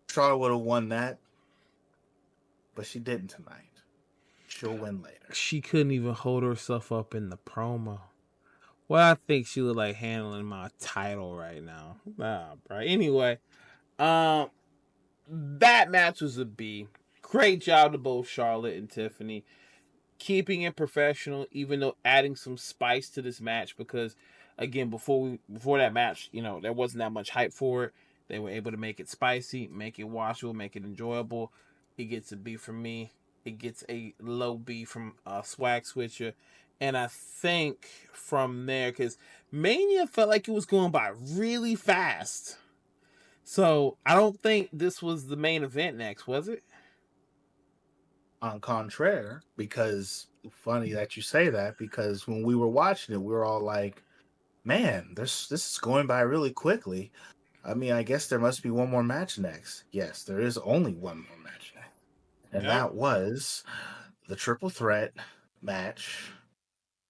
Charlotte would have won that, but she didn't tonight. She'll win later. She couldn't even hold herself up in the promo. Well, I think she looked like handling my title right now. Nah, bro. Anyway, um, that match was a B. Great job to both Charlotte and Tiffany. Keeping it professional, even though adding some spice to this match because, again, before that match, there wasn't that much hype for it. They were able to make it spicy, make it watchable, make it enjoyable. It gets a B from me. It gets a low B from Swag Switcher, And I think from there, because Mania felt like it was going by really fast. So I don't think this was the main event next, was it? On contraire, because funny that you say that, because when we were watching it, we were all like, man, this is going by really quickly. I mean, I guess there must be one more match next. Yes, there is only one more match next. And Yep. that was the triple threat match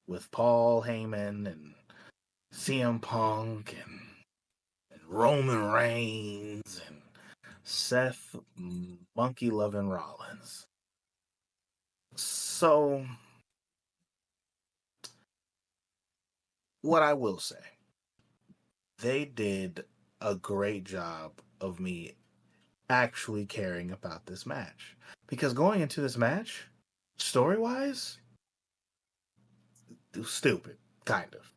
with Paul Heyman and CM Punk and Roman Reigns and Seth Monkey Lovin' Rollins. So, what I will say, they did a great job of me actually caring about this match. Because going into this match, story wise, it was stupid, kind of.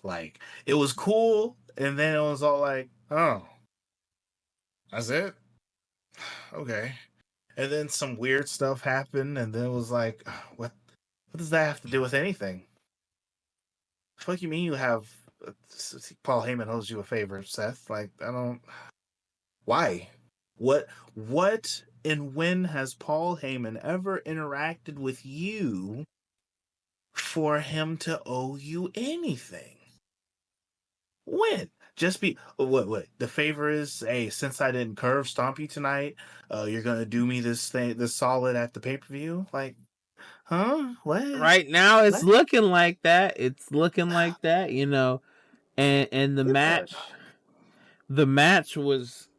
Like, it was cool, and then it was all like, oh, that's it? Okay. And then some weird stuff happened, and then it was like, what does that have to do with anything? What do you mean you have Paul Heyman owes you a favor, Seth? Like, I don't. Why? What and when has Paul Heyman ever interacted with you for him to owe you anything? When? Just be what the favor is, hey, since I didn't curve stomp you tonight, you're gonna do me this solid at the pay-per-view? Like, huh? What? Right now, it's What? looking like that. It's looking like that, and Yeah. the match was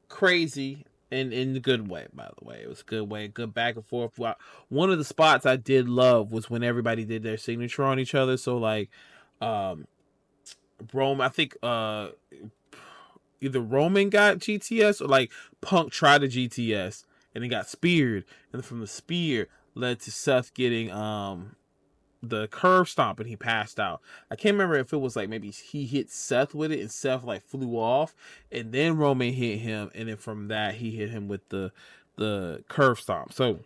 crazy in the good way. By the way, it was a good way, good back and forth. One of the spots I did love was when everybody did their signature on each other. So like, um, Rome, I think either Roman got GTS or like Punk tried to GTS and he got speared, and from the spear led to Seth getting the curve stomp and he passed out. I can't remember if it was like maybe he hit Seth with it and Seth like flew off and then Roman hit him and then from that he hit him with the curve stomp. So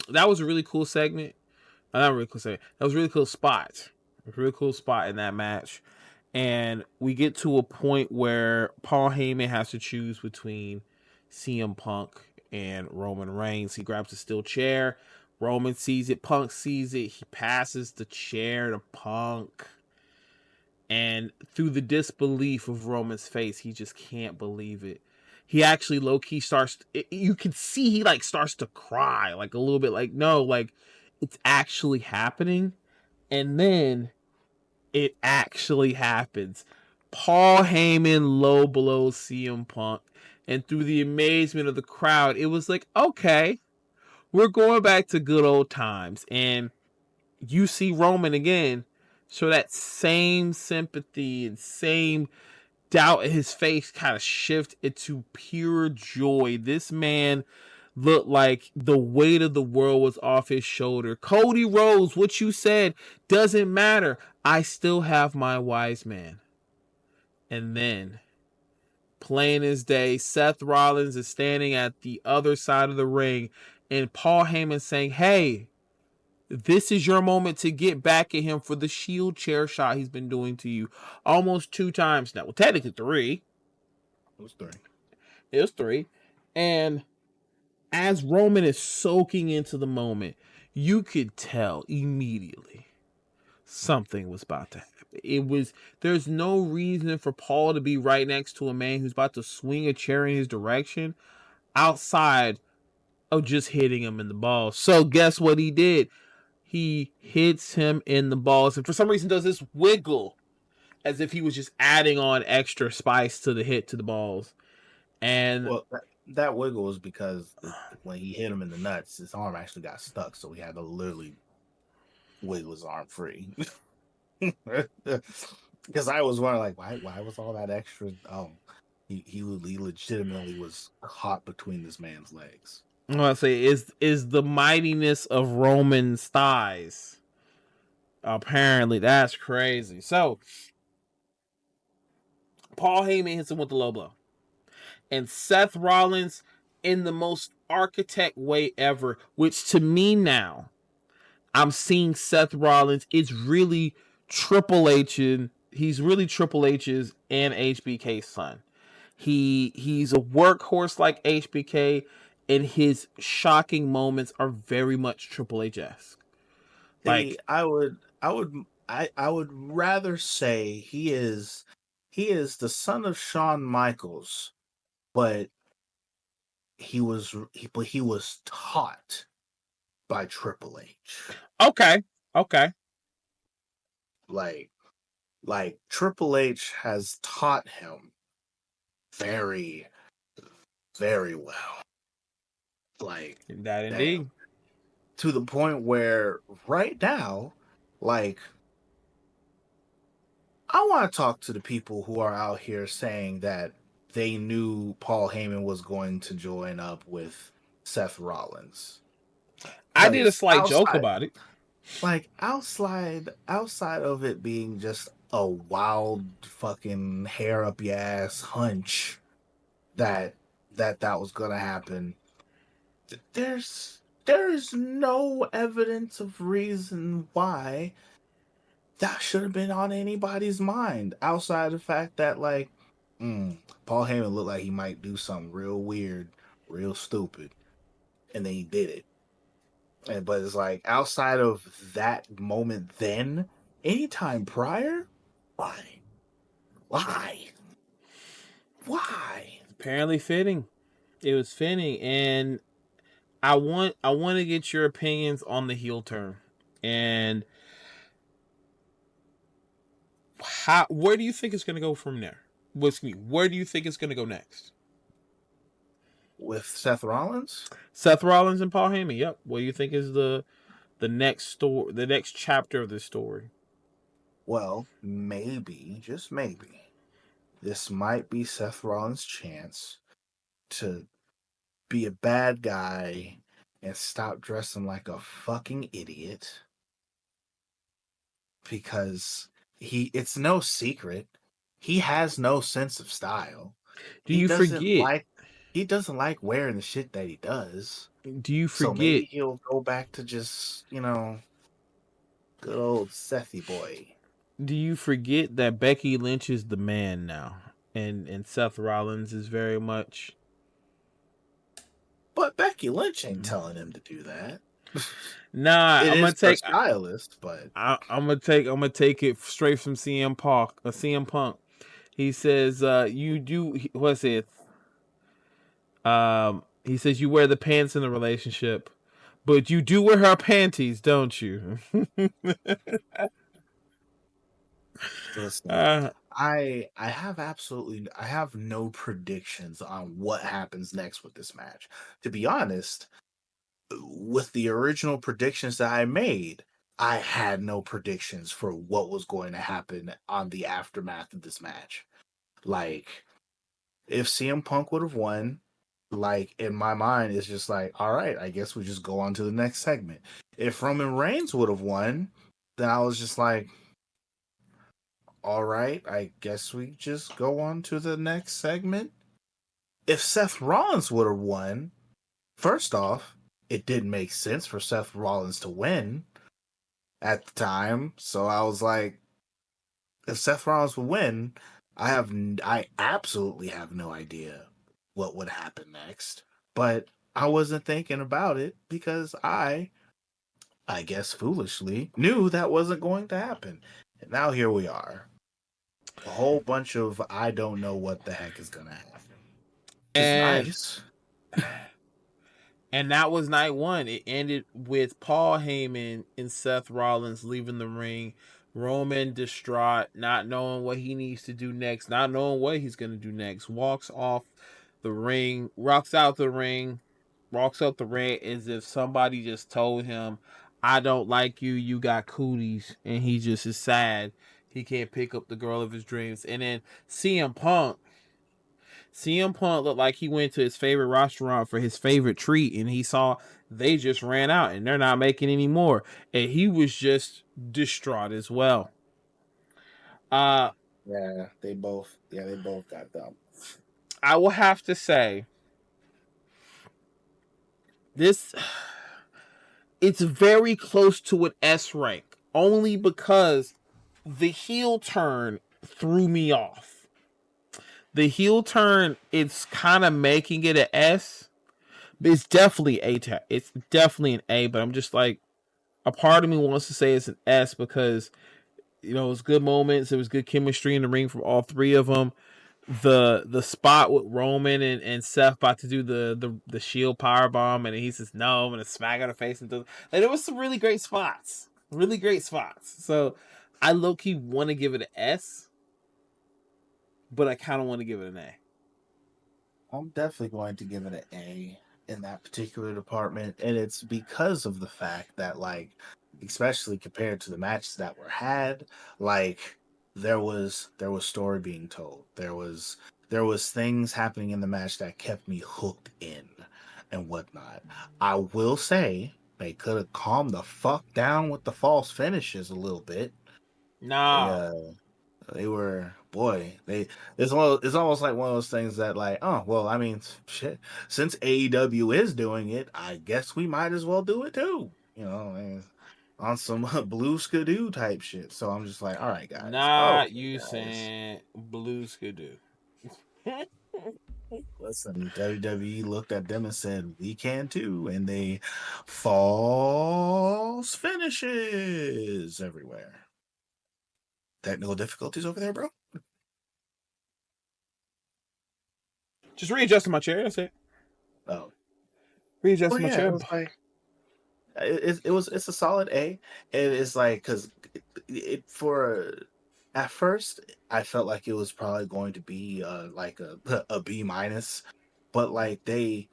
that was a really cool segment. Not really cool segment. That was a really cool spot. A really cool spot in that match. And we get to a point where Paul Heyman has to choose between CM Punk and Roman Reigns. He grabs a steel chair. Roman sees it. Punk sees it. He passes the chair to Punk. And through the disbelief of Roman's face, he just can't believe it. He actually low key starts. You can see he like starts to cry, like a little bit, like no, like it's actually happening. And then it actually happens. Paul Heyman low blows CM Punk, and through the amazement of the crowd, it was like, okay, we're going back to good old times. And you see Roman again, so that same sympathy and same doubt in his face kind of shift into pure joy. This man looked like the weight of the world was off his shoulder. Cody Rhodes, what you said doesn't matter. I still have my wise man. And then, plain as day, Seth Rollins is standing at the other side of the ring, and Paul Heyman saying, hey, this is your moment to get back at him for the shield chair shot he's been doing to you almost 2 times now. Well, technically 3. It was three. It was 3. And as Roman is soaking into the moment, you could tell immediately something was about to happen. There's no reason for Paul to be right next to a man who's about to swing a chair in his direction outside of just hitting him in the balls. So guess what he did? He hits him in the balls and for some reason does this wiggle as if he was just adding on extra spice to the hit to the balls. And Well, that wiggle was because when he hit him in the nuts, his arm actually got stuck, so he had to literally wiggle his arm free. Because I was wondering, like, why was all that extra? Oh, he legitimately was caught between this man's legs. I want to say is the mightiness of Roman's thighs. Apparently, that's crazy. So Paul Heyman hits him with the low blow, and Seth Rollins in the most architect way ever. Which to me now, I'm seeing Seth Rollins. It's really Triple H. He's really Triple H's and HBK's son. He's a workhorse like HBK, and his shocking moments are very much Triple H-esque. See, Like, I would rather say he is the son of Shawn Michaels, but he was taught by Triple H. okay, okay, Like Triple H has taught him very, very well. Like, that damn. indeed. To the point where right now, like, I want to talk to the people who are out here saying that they knew Paul Heyman was going to join up with Seth Rollins. I did a Because slight joke about it. outside of it being just a wild fucking hair up your ass hunch that that was gonna happen, there is no evidence of reason why that should have been on anybody's mind outside the fact that, like, Paul Heyman looked like he might do something real weird, real stupid, and then he did it. But it's like, outside of that moment, then anytime prior, why, why, why? Apparently fitting. It was fitting, and I want to get your opinions on the heel turn, and where do you think it's going to go from there? Where do you think it's going to go next? With Seth Rollins? Seth Rollins and Paul Heyman. Yep. What do you think is the next story, the next chapter of this story? Well, maybe, just maybe, this might be Seth Rollins' chance to be a bad guy and stop dressing like a fucking idiot, because it's no secret he has no sense of style. Do He you doesn't forget? like he doesn't like wearing the shit that he does. Do you So maybe forget? he'll go back to just, good old Sethy boy. Do you forget that Becky Lynch is the man now, and Seth Rollins is very much. But Becky Lynch ain't telling him to do that. Nah, It I'm gonna is her take. stylist, but I'm gonna take it straight from CM Punk. CM Punk. He says, "You do what's it? He says you wear the pants in the relationship, but you do wear her panties, don't you?" listen, uh, I have no predictions on what happens next with this match. To be honest, with the original predictions that I made, I had no predictions for what was going to happen on the aftermath of this match. Like, if CM Punk would have won, like, in my mind, it's just like, all right, I guess we just go on to the next segment. If Roman Reigns would have won, then I was just like, all right, I guess we just go on to the next segment. If Seth Rollins would have won, first off, it didn't make sense for Seth Rollins to win at the time. So I was like, if Seth Rollins would win, I absolutely have no idea what would happen next. But I wasn't thinking about it because I guess foolishly, knew that wasn't going to happen. And now here we are. A whole bunch of I don't know what the heck is gonna happen. Which is and nice. and that was night one. It ended with Paul Heyman and Seth Rollins leaving the ring. Roman distraught, not knowing what he needs to do next, not knowing what he's gonna do next, walks off the ring, walks out the ring as if somebody just told him, "I don't like you. You got cooties," and he just is sad he can't pick up the girl of his dreams. And then CM Punk looked like he went to his favorite restaurant for his favorite treat, and he saw they just ran out and they're not making any more, and he was just distraught as well. Uh, They both got dumb. I will have to say this it's very close to an S rank, only because the heel turn threw me off. The heel turn, it's kind of making it an S. It's definitely it's definitely an A, but I'm just like, a part of me wants to say it's an S because it was good moments. It was good chemistry in the ring from all three of them. The spot with Roman and Seth about to do the Shield power bomb, and he says no, I'm gonna smack on the face and there was some really great spots, really great spots. So I low key want to give it an S, but I kind of want to give it an A. I'm definitely going to give it an A in that particular department, and it's because of the fact that, like, especially compared to the matches that were had, like there was story being told. There was things happening in the match that kept me hooked in and whatnot. I will say they could have calmed the fuck down with the false finishes a little bit. They No, they were, boy, it's almost like one of those things that, like, oh well, I mean, shit, since AEW is doing it, I guess we might as well do it too, and on some blue skidoo type shit. So I'm just like, all right, guys, not okay, you guys, saying blue skidoo. listen, WWE looked at them and said we can too, and they false finishes everywhere. Technical difficulties over there, bro. Just readjusting my chair. That's it. Oh, well, Readjusting my yeah, it chair. was like, it's a solid A. And it's like, because for at first I felt like it was probably going to be like a B minus, but like it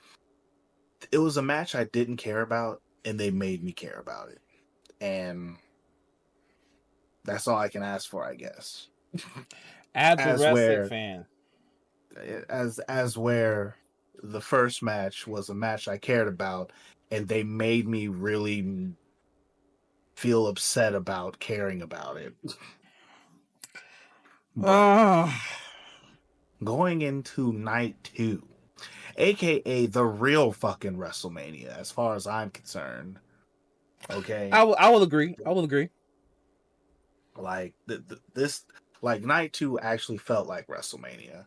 was a match I didn't care about, and they made me care about it, and that's all I can ask for, I guess. As a As wrestling where fan, as where the first match was a match I cared about, and they made me really feel upset about caring about it. But uh, going into night two, aka the real fucking WrestleMania, as far as I'm concerned. Okay, I will agree. I will agree. like this, like night two actually felt like WrestleMania.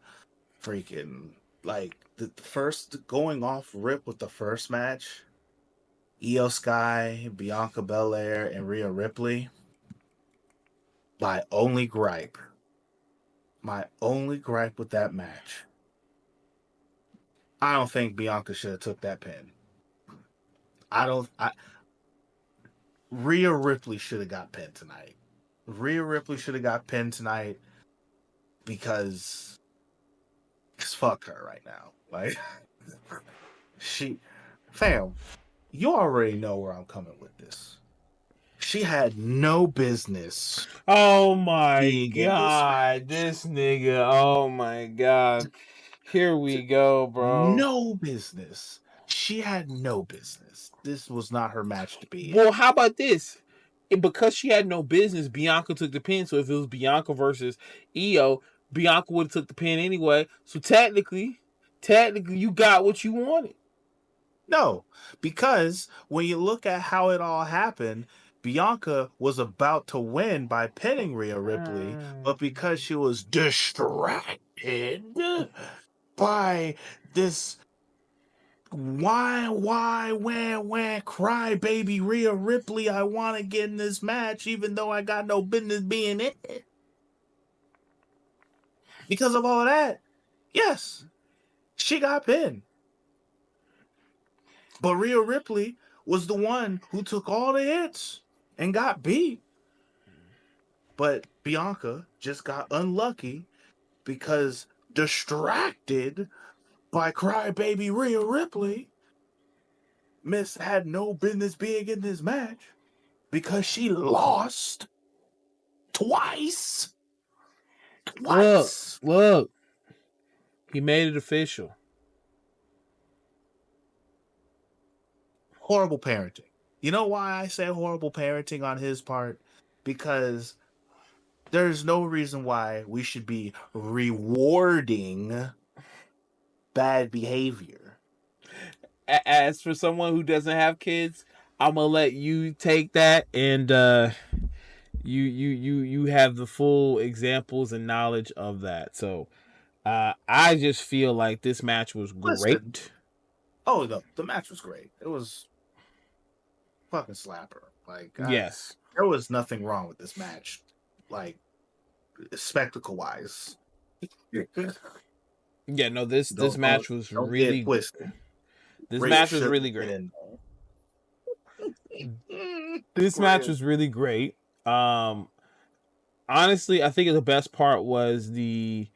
Freaking like the first going off rip with the first match, Io Sky, Bianca Belair, and Rhea Ripley. My only gripe, my only gripe with that match, I don't think Bianca should have took that pin. I don't. Rhea Ripley should have got pinned tonight. Rhea Ripley should have got pinned tonight because fuck her right now. Like she, fam, you already know where I'm coming with this. She had no business Oh my being in this god, match. this nigga. Oh my god. Here we go, bro. No business. She had no business. This was not her match to be Well, in. how about this? And because she had no business, Bianca took the pin. So if it was Bianca versus Io, Bianca would have took the pin anyway. So technically, you got what you wanted. No, because when you look at how it all happened, Bianca was about to win by pinning Rhea Ripley, but because she was distracted by this why, cry baby Rhea Ripley, I want to get in this match even though I got no business being in it. Because of all of that, yes, she got pinned. But Rhea Ripley was the one who took all the hits and got beat. But Bianca just got unlucky because distracted by crybaby Rhea Ripley, Miss had no business being in this match because she lost twice. Look, Twice. look. He made it official. Horrible parenting. You know why I say horrible parenting on his part? Because there's no reason why we should be rewarding bad behavior. As for someone who doesn't have kids, I'm gonna let you take that, and you have the full examples and knowledge of that. So I just feel like this match was Listen, great. oh no, the match was great. It was fucking slapper. Yes. There was nothing wrong with this match, like spectacle wise. Yeah, no, this Don't match was don't get it really twisted. this Great match was should really have been great. in there. This match was really great. Um Honestly, I think the best part was the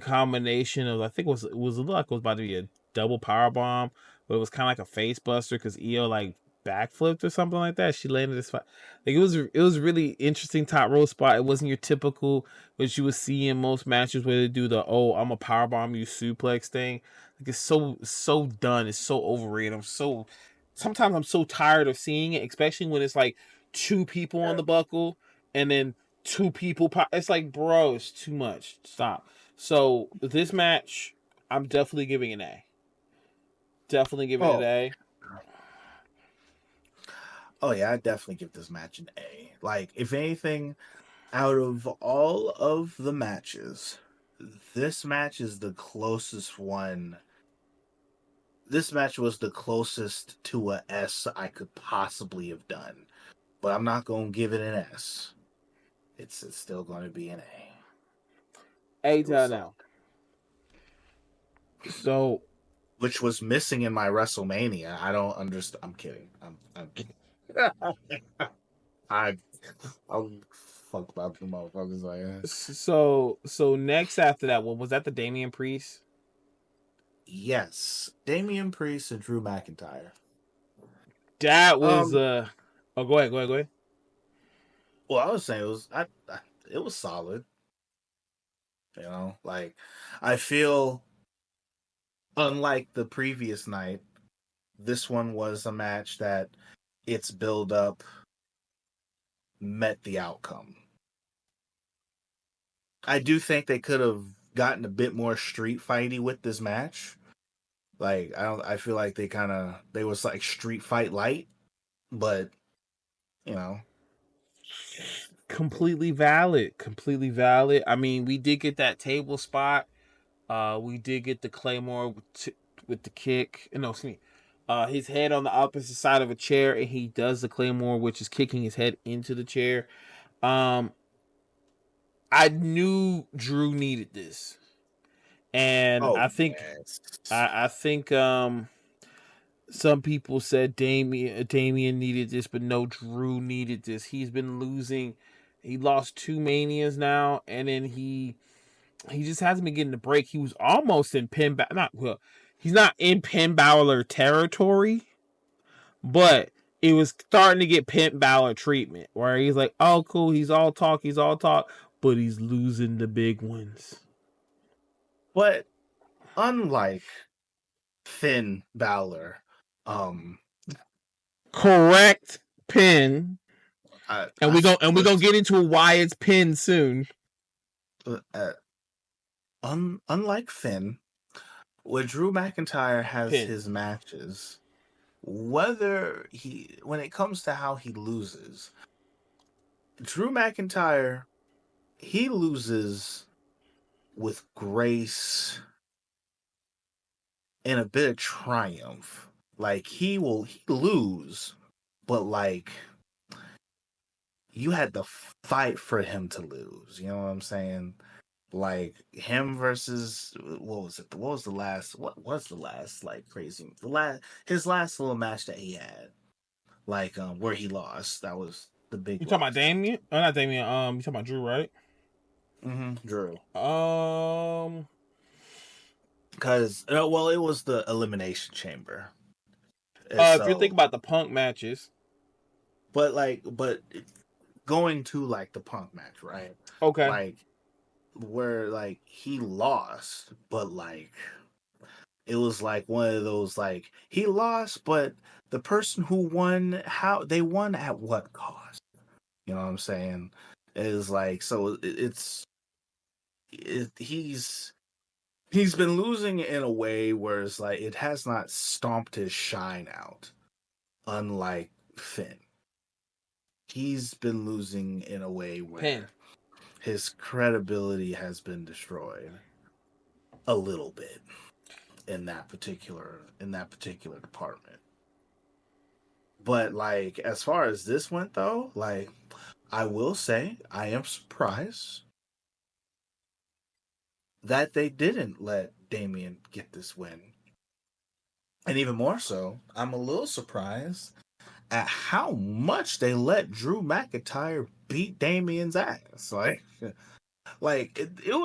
combination of, I think it looked like it was about to be a double power bomb, but it was kind of like a face buster because Io like backflipped or something like that. She landed this like it was really interesting top row spot. It wasn't your typical what you would see in most matches where they do the I'm a power bomb you suplex thing. Like it's so done. It's so overrated. Sometimes I'm so tired of seeing it, especially when it's like two people on the buckle and then two people. It's like, bro, it's too much. Stop. So this match, I'm definitely giving an A. Definitely giving it an Oh, A. oh yeah, I definitely give this match an A. Like, if anything, out of all of the matches, this match is the closest one. This match was the closest to a S I could possibly have done, but I'm not gonna give it an S. It's still gonna be an A. A It was to solid. now. So Which was missing in my WrestleMania. I don't understand. I'm kidding. I'm kidding. I I'll fuck about the motherfuckers like that. so next after that one was that the Damien Priest. Yes, Damian Priest and Drew McIntyre. That was Um, oh, go ahead. well, I was saying it was solid. You know, like I feel unlike the previous night, this one was a match that its build up met the outcome. I do think they could have gotten a bit more street fighty with this match. Like I feel like they was like street fight light, but you know, Completely valid. Completely valid. I mean, we did get that table spot. We did get the Claymore with the kick. No, excuse me. His head on the opposite side of a chair, and he does the Claymore, which is kicking his head into the chair. Um, I knew Drew needed this, and oh I think yes. I think some people said Damien needed this, but no, Drew needed this. He's been losing. He lost 2 Manias now, and then he just hasn't been getting the break. He was almost in he's not in Penn Balor territory, but it was starting to get Penn Balor treatment where he's like, oh cool, he's all talk, but he's losing the big ones. But unlike Finn Balor, um, Correct pin. And I we gonna listen. get into why it's pinned soon. Uh, unlike Finn, where Drew McIntyre has Pin. his matches, when it comes to how he loses, Drew McIntyre he loses with grace and a bit of triumph. Like he lose, but like you had to fight for him to lose. You know what I'm saying? Like him versus what was it? What was the last? What was the last like crazy? The last his last little match that he had, like where he lost. That was the big You talking about loss. Damien? Oh, not Damien. You talking about Drew, right? Drew. Um, Because well, it was the elimination chamber. if you're So, thinking about the Punk matches, but going to like the Punk match, right? okay. Like where like he lost, but like it was like one of those like he lost, but the person who won, how they won at what cost? You know what I'm saying? Is like so he's been losing in a way where it's like it has not stomped his shine out, unlike Finn. He's been losing in a way where Pin. his credibility has been destroyed a little bit in that particular department. But like as far as this went though, like I will say I am surprised that they didn't let Damien get this win. And even more so, I'm a little surprised at how much they let Drew McIntyre beat Damien's ass. Like it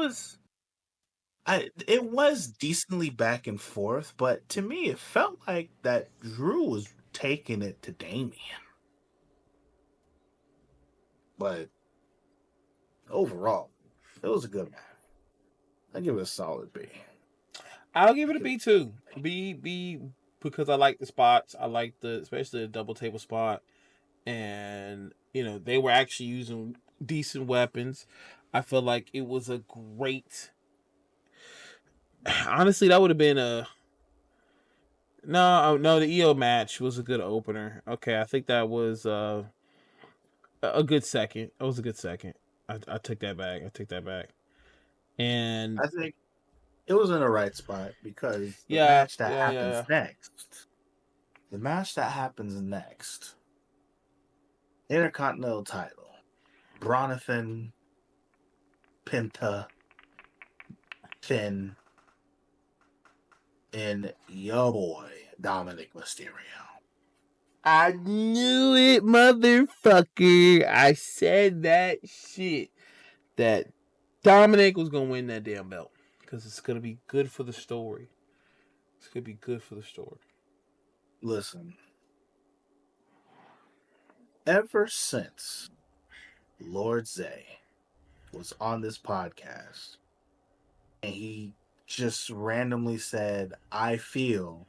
was decently back and forth, but to me it felt like that Drew was taking it to Damien. But overall, it was a good match. I give it a solid B. I'll give it a B too. B because I like the spots. I like especially the double table spot, and they were actually using decent weapons. I feel like it was a great. Honestly, that would have been no. The EO match was a good opener. Okay, I think that was a good second. It was a good second. I took that back. I take that back. And I think it was in the right spot because yeah, yeah. the match that happens next, Intercontinental title, Bronathan, Penta, Finn, and yo boy Dominik Mysterio. I knew it, motherfucker. I said that shit. That Dominik was gonna win that damn belt because it's gonna be good for the story. It's gonna be good for the story. Listen, ever since Lord Zay was on this podcast and he just randomly said, I feel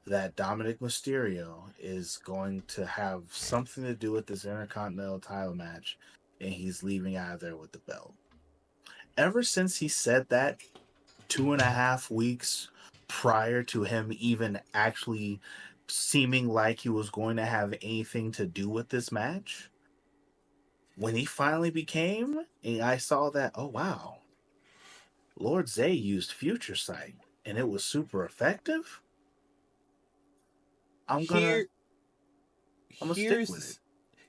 that Dominik Mysterio is going to have something to do with this Intercontinental title match and he's leaving out of there with the belt. Ever since he said that 2.5 weeks prior to him even actually seeming like he was going to have anything to do with this match, when he finally became, and I saw that, oh wow, Lord Zay used Future Sight and it was super effective. I'm gonna Here, stick with it.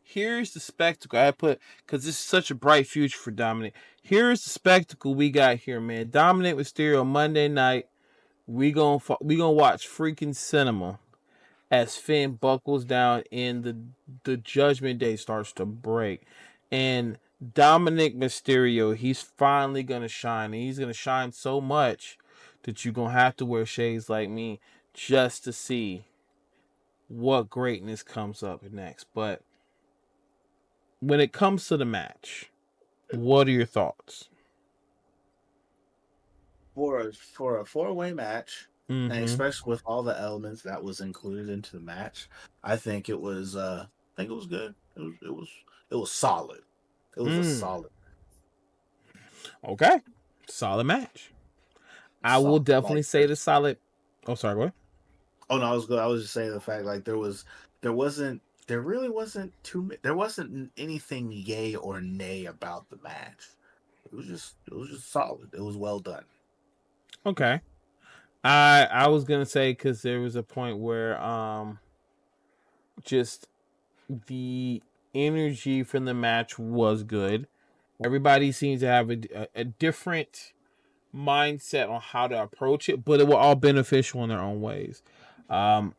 here's the spectacle I put because this is such a bright future for Dominik. Here's the spectacle we got here, man. Dominik Mysterio Monday night. We gonna watch freaking cinema as Finn buckles down and the Judgment Day starts to break, and Dominik Mysterio, he's finally gonna shine, and he's gonna shine so much that you're gonna have to wear shades like me just to see what greatness comes up next. But when it comes to the match, what are your thoughts? For a 4-way match, and Mm-hmm. especially with all the elements that was included into the match, I think it was good. It was solid. It was a Mm. solid Okay. Solid match. I will solid. definitely say the solid. Oh, sorry. What? Oh no, I was good. I was just saying the fact like there really wasn't there wasn't anything yay or nay about the match. It was just solid. It was well done. Okay. I was gonna say because there was a point where just the energy from the match was good. Everybody seems to have a different mindset on how to approach it, but it were all beneficial in their own ways. Um,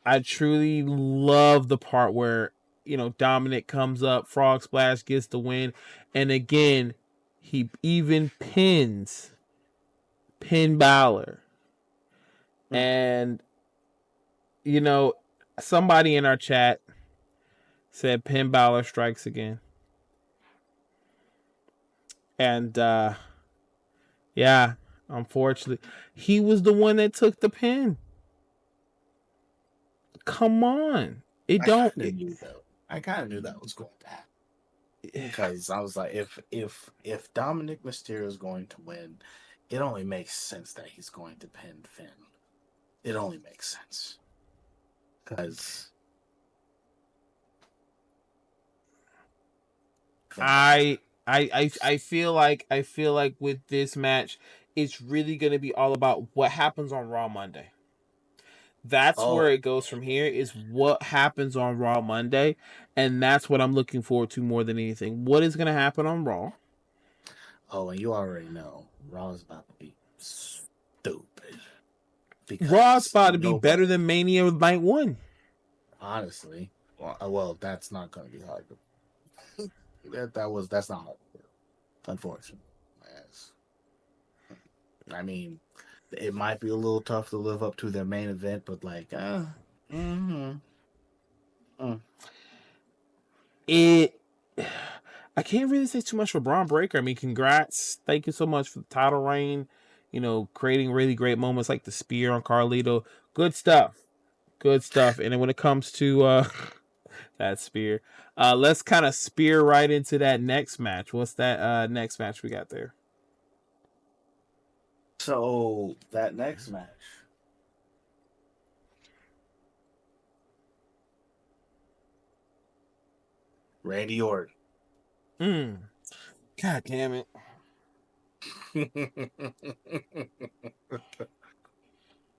I truly love the part where Dominik comes up, Frog Splash gets the win, and again he even pin Balor, Mm. and you know somebody in our chat said Pin Balor strikes again, and yeah, unfortunately, he was the one that took the pin. Come on, it I don't. kind of knew that. I kind of knew that was going to happen because I was like, if Dominic Mysterio is going to win, it only makes sense that he's going to pin Finn. It only makes sense because I feel like with this match, it's really gonna be all about what happens on Raw Monday. That's Oh, where it goes from here. Is what happens on Raw Monday, and that's what I'm looking forward to more than anything. What is gonna happen on Raw? oh, and you already know Raw is about to be stupid Raw's because about to be nobody, better than Mania Night 1. honestly, well, that's not going to be hard. That's not hard to do, unfortunately. Yes. I mean, it might be a little tough to live up to their main event, but like, mm-hmm. It. I can't really say too much for Braun Breaker. I mean, congrats. Thank you so much for the title reign. You know, creating really great moments like the spear on Carlito. Good stuff. Good stuff. And then when it comes to that spear, let's kind of spear right into that next match. What's that next match we got there? So that next match, Randy Orton. God damn it.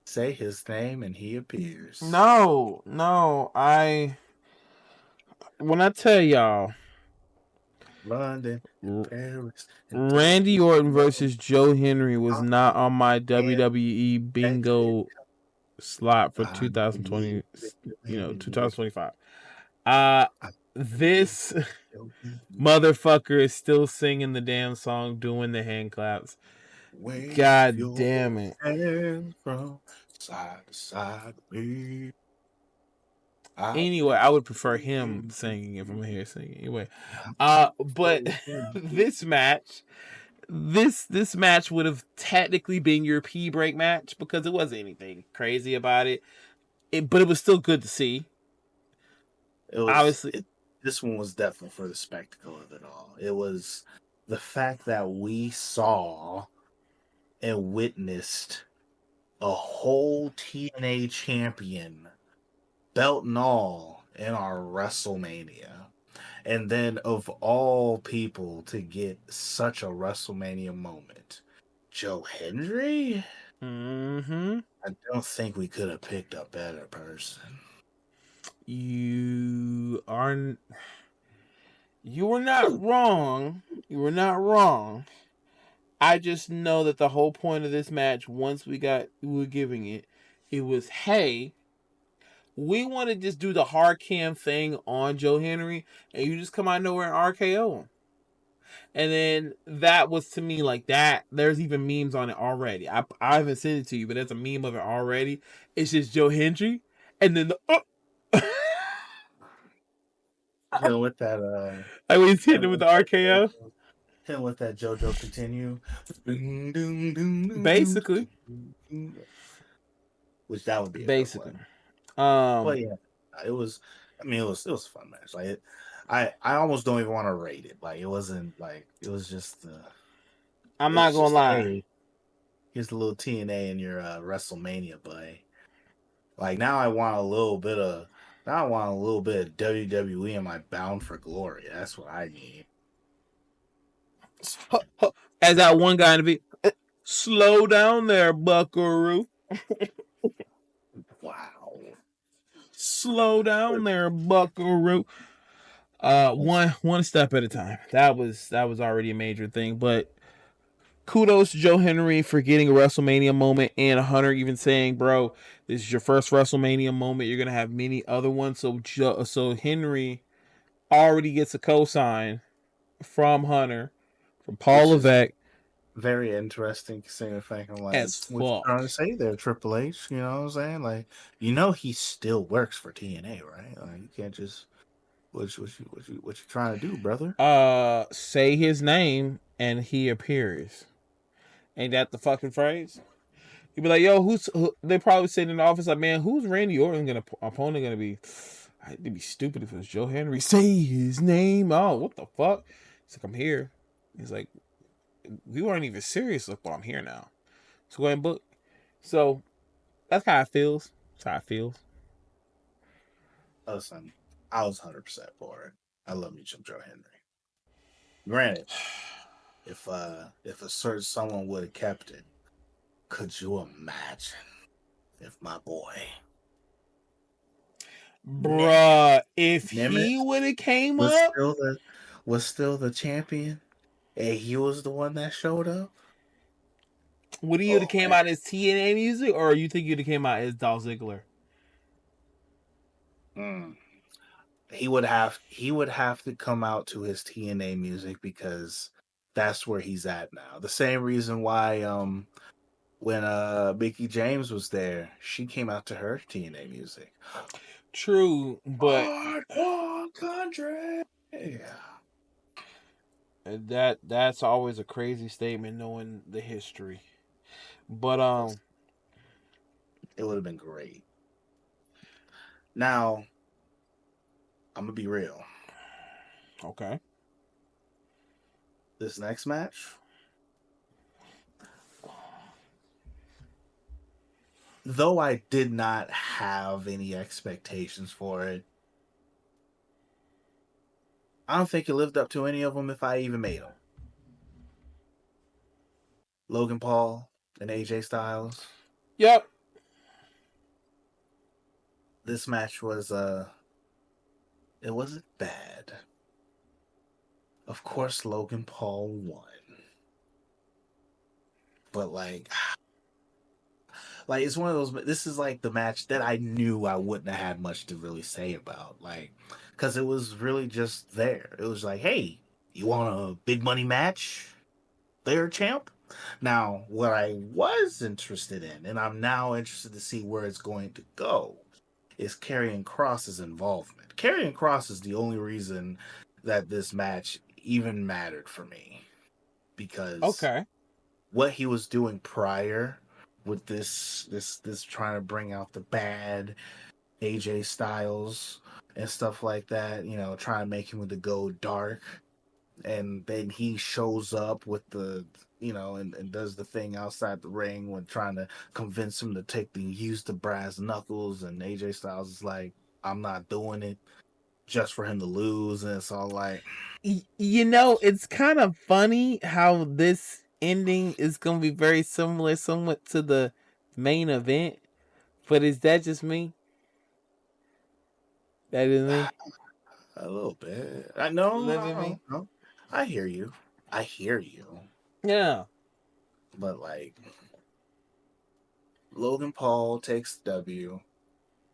Say his name and he appears. No. When I tell y'all, London and Paris and Randy Tokyo. Orton versus Joe Henry was not on my And WWE bingo slot for I believe 2020, in 2025. Uh I this believe motherfucker is still singing the damn song, doing the hand claps. wave God your damn it. hands from side to side with me. I Anyway, I would prefer believe him in singing if I'm here singing. Anyway, I but believe this match, this match would have technically been your pee break match because it wasn't anything crazy about it. But it was still good to see. it was Obviously, it, this one was definitely for the spectacle of it all. It was the fact that we saw and witnessed a whole TNA champion, belt and all, in our WrestleMania. And then, of all people, to get such a WrestleMania moment, Joe Hendry? mm-hmm. I don't think we could have picked a better person. You are you were not wrong. You were not wrong. I just know that the whole point of this match, once we were giving it, it was, hey, we want to just do the hard cam thing on Joe Henry, and you just come out of nowhere and RKO him. And then that was to me like that. There's even memes on it already. I haven't sent it to you, but there's a meme of it already. It's just Joe Hendry, and then the Him with that, I was hitting him him with with the that, RKO. him with that JoJo continue, Basically, which that would be a good basically. one. Um, But yeah, it was. I mean, it was a fun match. Like, I almost don't even want to rate it. Like, it wasn't like it was just I'm it not was gonna just a, lie. hey, here's a little TNA in your WrestleMania, boy. Like now I want a little bit of WWE in my Bound for Glory. That's what I need. As that one guy in the video, slow down there, Buckaroo. Wow. Slow down there, Buckaroo. One step at a time. That was already a major thing, but kudos to Joe Henry for getting a WrestleMania moment, and Hunter even saying, "Bro, this is your first WrestleMania moment. You're gonna have many other ones." So Henry already gets a cosign from Hunter, from Paul Which is Levesque, very interesting considering the fact I'm like, as what you trying to fuck. say there, Triple H? You know what I'm saying? Like, he still works for TNA, right? Like, you can't just what you trying to do, brother? Say his name and he appears. Ain't that the fucking phrase? He'd be like, "Yo, They probably sitting in the office like, man, who's Randy Orton opponent gonna be? It'd be stupid if it was Joe Henry. Say his name. Oh, what the fuck? He's like, I'm here. He's like, we weren't even serious. Look, but I'm here now. So go ahead and book. So that's how it feels. That's how it feels. Listen, I was 100% for it. I love me some Joe Henry. Granted, if a certain someone would have kept it, could you imagine if my boy Bruh, if he Nemeth would have came was up, still the champion and he was the one that showed up? would he have Oh came man. out as TNA music, or you think he'd have came out as Dolph Ziggler? Mm. He would have to come out to his TNA music because that's where he's at now. The same reason why when Mickey James was there, she came out to her TNA music. True, but Hardcore country. that's always a crazy statement knowing the history. But It would have been great. Now, I'm gonna be real. okay. This next match, though I did not have any expectations for it, I don't think it lived up to any of them if I even made them. Logan Paul and AJ Styles. Yep. This match was it wasn't bad. Of course Logan Paul won. But like it's one of those, this is like the match that I knew I wouldn't have had much to really say about, like, because it was really just there. It was like, hey, you want a big money match there, champ? Now what I was interested in, and I'm now interested to see where it's going to go, is Karrion Kross's involvement. Karrion Kross is the only reason that this match even mattered for me, because Okay. what he was doing prior with this trying to bring out the bad AJ Styles and stuff like that, trying to make him to go dark, and then he shows up with the and does the thing outside the ring when trying to convince him to use the brass knuckles, and AJ Styles is like, I'm not doing it, just for him to lose, and it's all like, It's kind of funny how this ending is going to be very similar, somewhat to the main event. But is that just me? That is me. a little bit. I know, Live in no, me. no. I hear you. I hear you. Yeah. But like, Logan Paul takes W.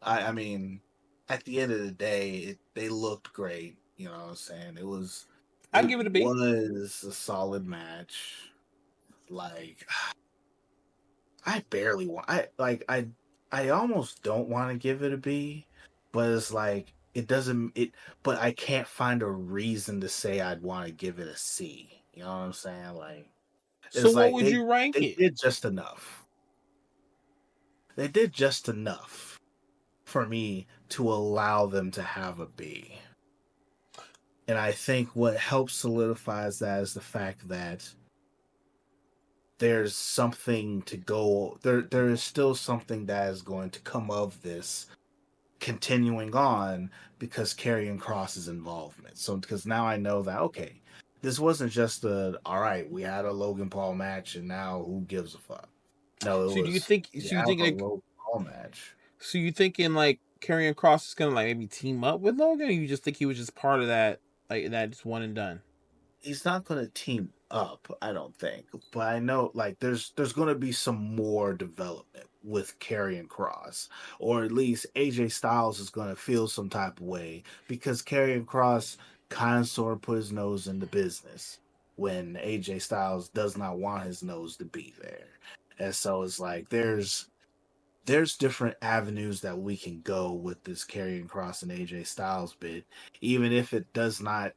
I mean, at the end of the day, they looked great. You know what I'm saying? I It give it a B. was a solid match. Like, I barely want. I almost don't want to give it a B, but it's like it doesn't. But I can't find a reason to say I'd want to give it a C. You know what I'm saying? Like, So it's what like would you rank they it? did just enough. They did just enough for me to allow them to have a B. And I think what helps solidifies that is the fact that there's something to go there is still something that is going to come of this continuing on because Karrion Kross's involvement. So because now I know that, okay, this wasn't just all right, we had a Logan Paul match and now who gives a fuck. No, it So do you was, think? we So you have think a like? Logan Paul match. So you thinking like Karrion Kross is gonna like maybe team up with Logan? Or you just think he was just part of that, like that just one and done? He's not going to team up, I don't think. But I know, like, there's going to be some more development with Karrion Kross, or at least AJ Styles is going to feel some type of way because Karrion Kross kind of sort of put his nose in the business when AJ Styles does not want his nose to be there, and so it's like there's different avenues that we can go with this Karrion Kross and AJ Styles bit, even if it does not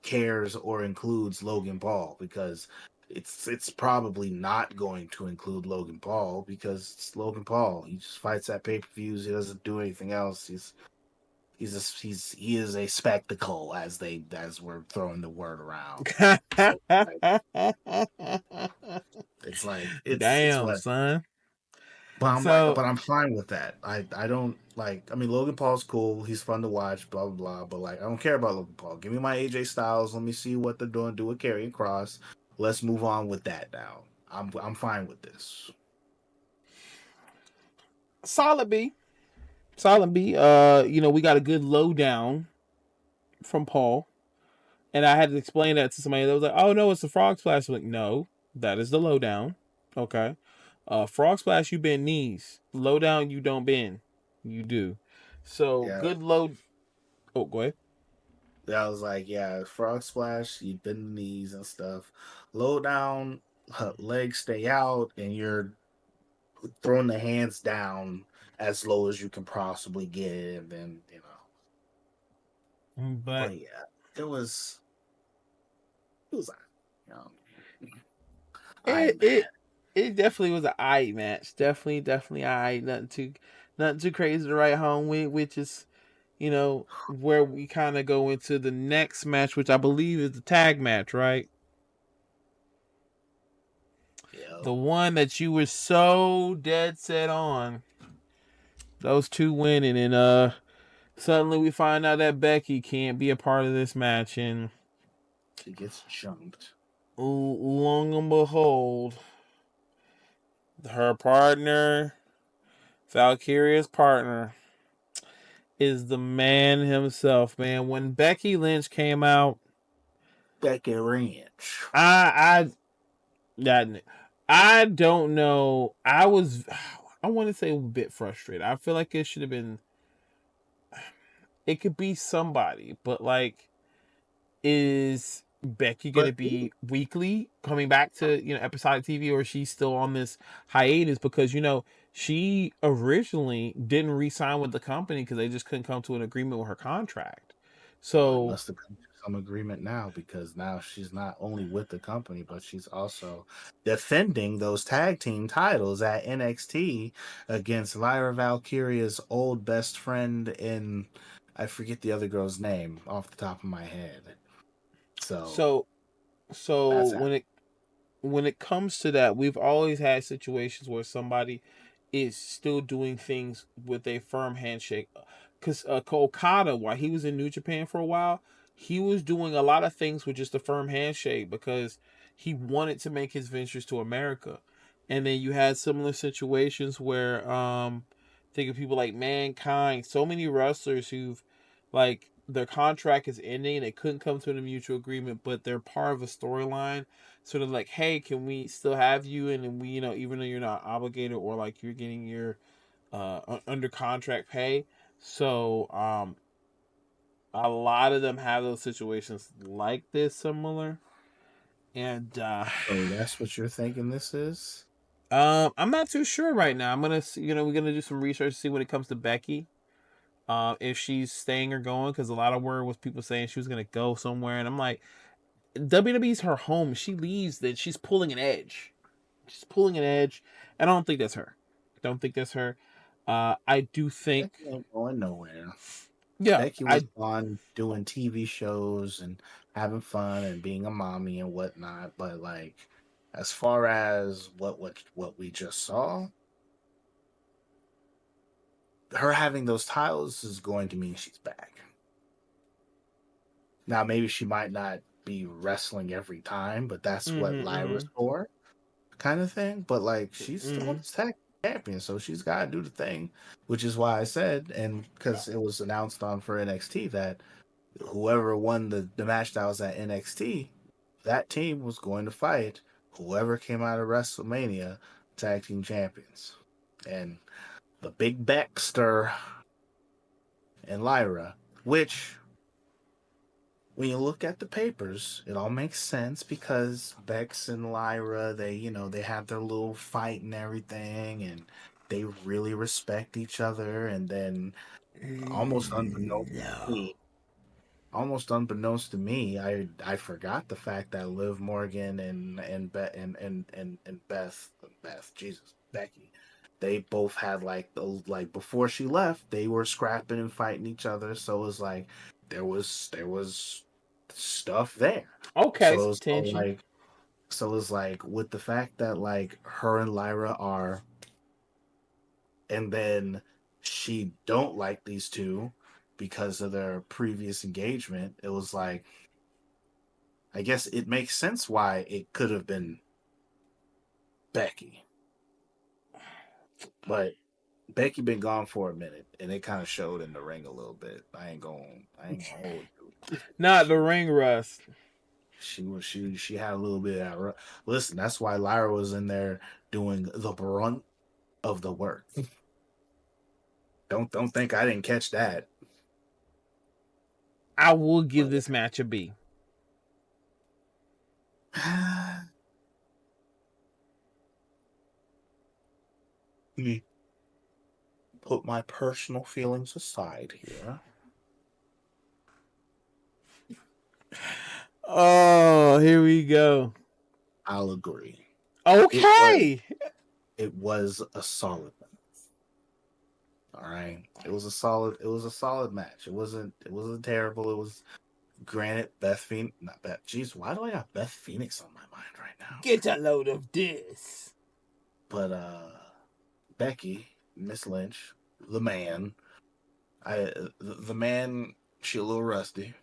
cares or includes Logan Paul, because it's probably not going to include Logan Paul because it's Logan Paul. He just fights at pay-per-views. He doesn't do anything else. He is a spectacle, as we're throwing the word around. So like, it's like it's Damn, what son. So I'm fine with that. I don't like. I mean, Logan Paul's cool. He's fun to watch. Blah blah blah. But like, I don't care about Logan Paul. Give me my AJ Styles. Let me see what they're doing. Do a carry cross. Let's move on with that now. I'm fine with this. solid B. Solid B. We got a good lowdown from Paul. And I had to explain that to somebody that was like, oh no, it's the frog splash. I'm like, no, that is the lowdown. Okay. Frog splash, you bend knees. Lowdown, you don't bend. You do. So Yeah, good low. Oh, go ahead. I was like, yeah, frog splash. You bend the knees and stuff. Low down, legs stay out, and you're throwing the hands down as low as you can possibly get, and then But But yeah, it was it was you know, I it man. it it definitely was an eye match. Definitely eye. Nothing too crazy to write home with, which is where we kind of go into the next match, which I believe is the tag match, right? Yep. The one that you were so dead set on. Those two winning, and suddenly we find out that Becky can't be a part of this match, and She gets jumped. long and behold, her partner, Valkyria's partner, is the man himself, man. When Becky Lynch came out, Becky Ranch. I that I don't know. I want to say a bit frustrated. I feel like it should have been. It could be somebody, but like, is Becky gonna But be weekly coming back to episodic TV, or is she still on this hiatus because she originally didn't re-sign with the company because they just couldn't come to an agreement with her contract. well, it So must have come to some agreement now because now she's not only with the company, but she's also defending those tag team titles at NXT against Lyra Valkyria's old best friend in I forget the other girl's name off the top of my head. So so so that's when it comes to that, we've always had situations where somebody is still doing things with a firm handshake. Because Okada, while he was in New Japan for a while, he was doing a lot of things with just a firm handshake because he wanted to make his ventures to America. And then you had similar situations where, think of people like Mankind, so many wrestlers who've, like, their contract is ending and they couldn't come to a mutual agreement, but they're part of a storyline, sort of like, hey, can we still have you? And then we, even though you're not obligated or like you're getting your under contract pay. So a lot of them have those situations like this similar. And so that's what you're thinking this is? I'm not too sure right now. I'm gonna see, we're gonna do some research to see when it comes to Becky. If she's staying or going, because a lot of word was people saying she was gonna go somewhere, and I'm like, WWE's her home. She leaves, that she's pulling an edge. She's pulling an edge, and I don't think that's her. Don't think that's her. I do think, Becky ain't going nowhere. yeah, Becky was I on doing TV shows and having fun and being a mommy and whatnot, but like as far as what we just saw, her having those titles is going to mean she's back. Now maybe she might not be wrestling every time, but that's what Lyra's mm-hmm, for, kind of thing. But like she's still mm-hmm. the tag champion, so she's got to do the thing, which is why I said, and because it was announced on for NXT that whoever won the match that was at NXT, that team was going to fight whoever came out of WrestleMania tag team champions. And the Big Baxter and Lyra, which when you look at the papers, it all makes sense because Bex and Lyra, they have their little fight and everything, and they really respect each other. And then, almost unbeknownst to No. me, almost unbeknownst to me, I forgot the fact that Liv Morgan and Beth, Jesus, Becky, they both had like before she left, they were scrapping and fighting each other. So it was like there was stuff there. Okay, So it some was all tension. like with the fact that like her and Lyra are and then she don't like these two because of their previous engagement, it was like, I guess it makes sense why it could have been Becky. But Becky been gone for a minute, and it kind of showed in the ring a little bit. I ain't gonna hold you. Not the ring rust. She had a little bit of that. Listen, that's why Lyra was in there doing the brunt of the work. Don't think I didn't catch that. I will give this match a B. Me put my personal feelings aside here. Oh, here we go. I'll agree. Okay. It was a solid match. All right. It was a solid match. It wasn't terrible. It was, granted, Beth Phoenix, not Beth. Jeez, why do I got Beth Phoenix on my mind right now? Get a load of this. But Becky, Miss Lynch, the man, the man, she a little rusty,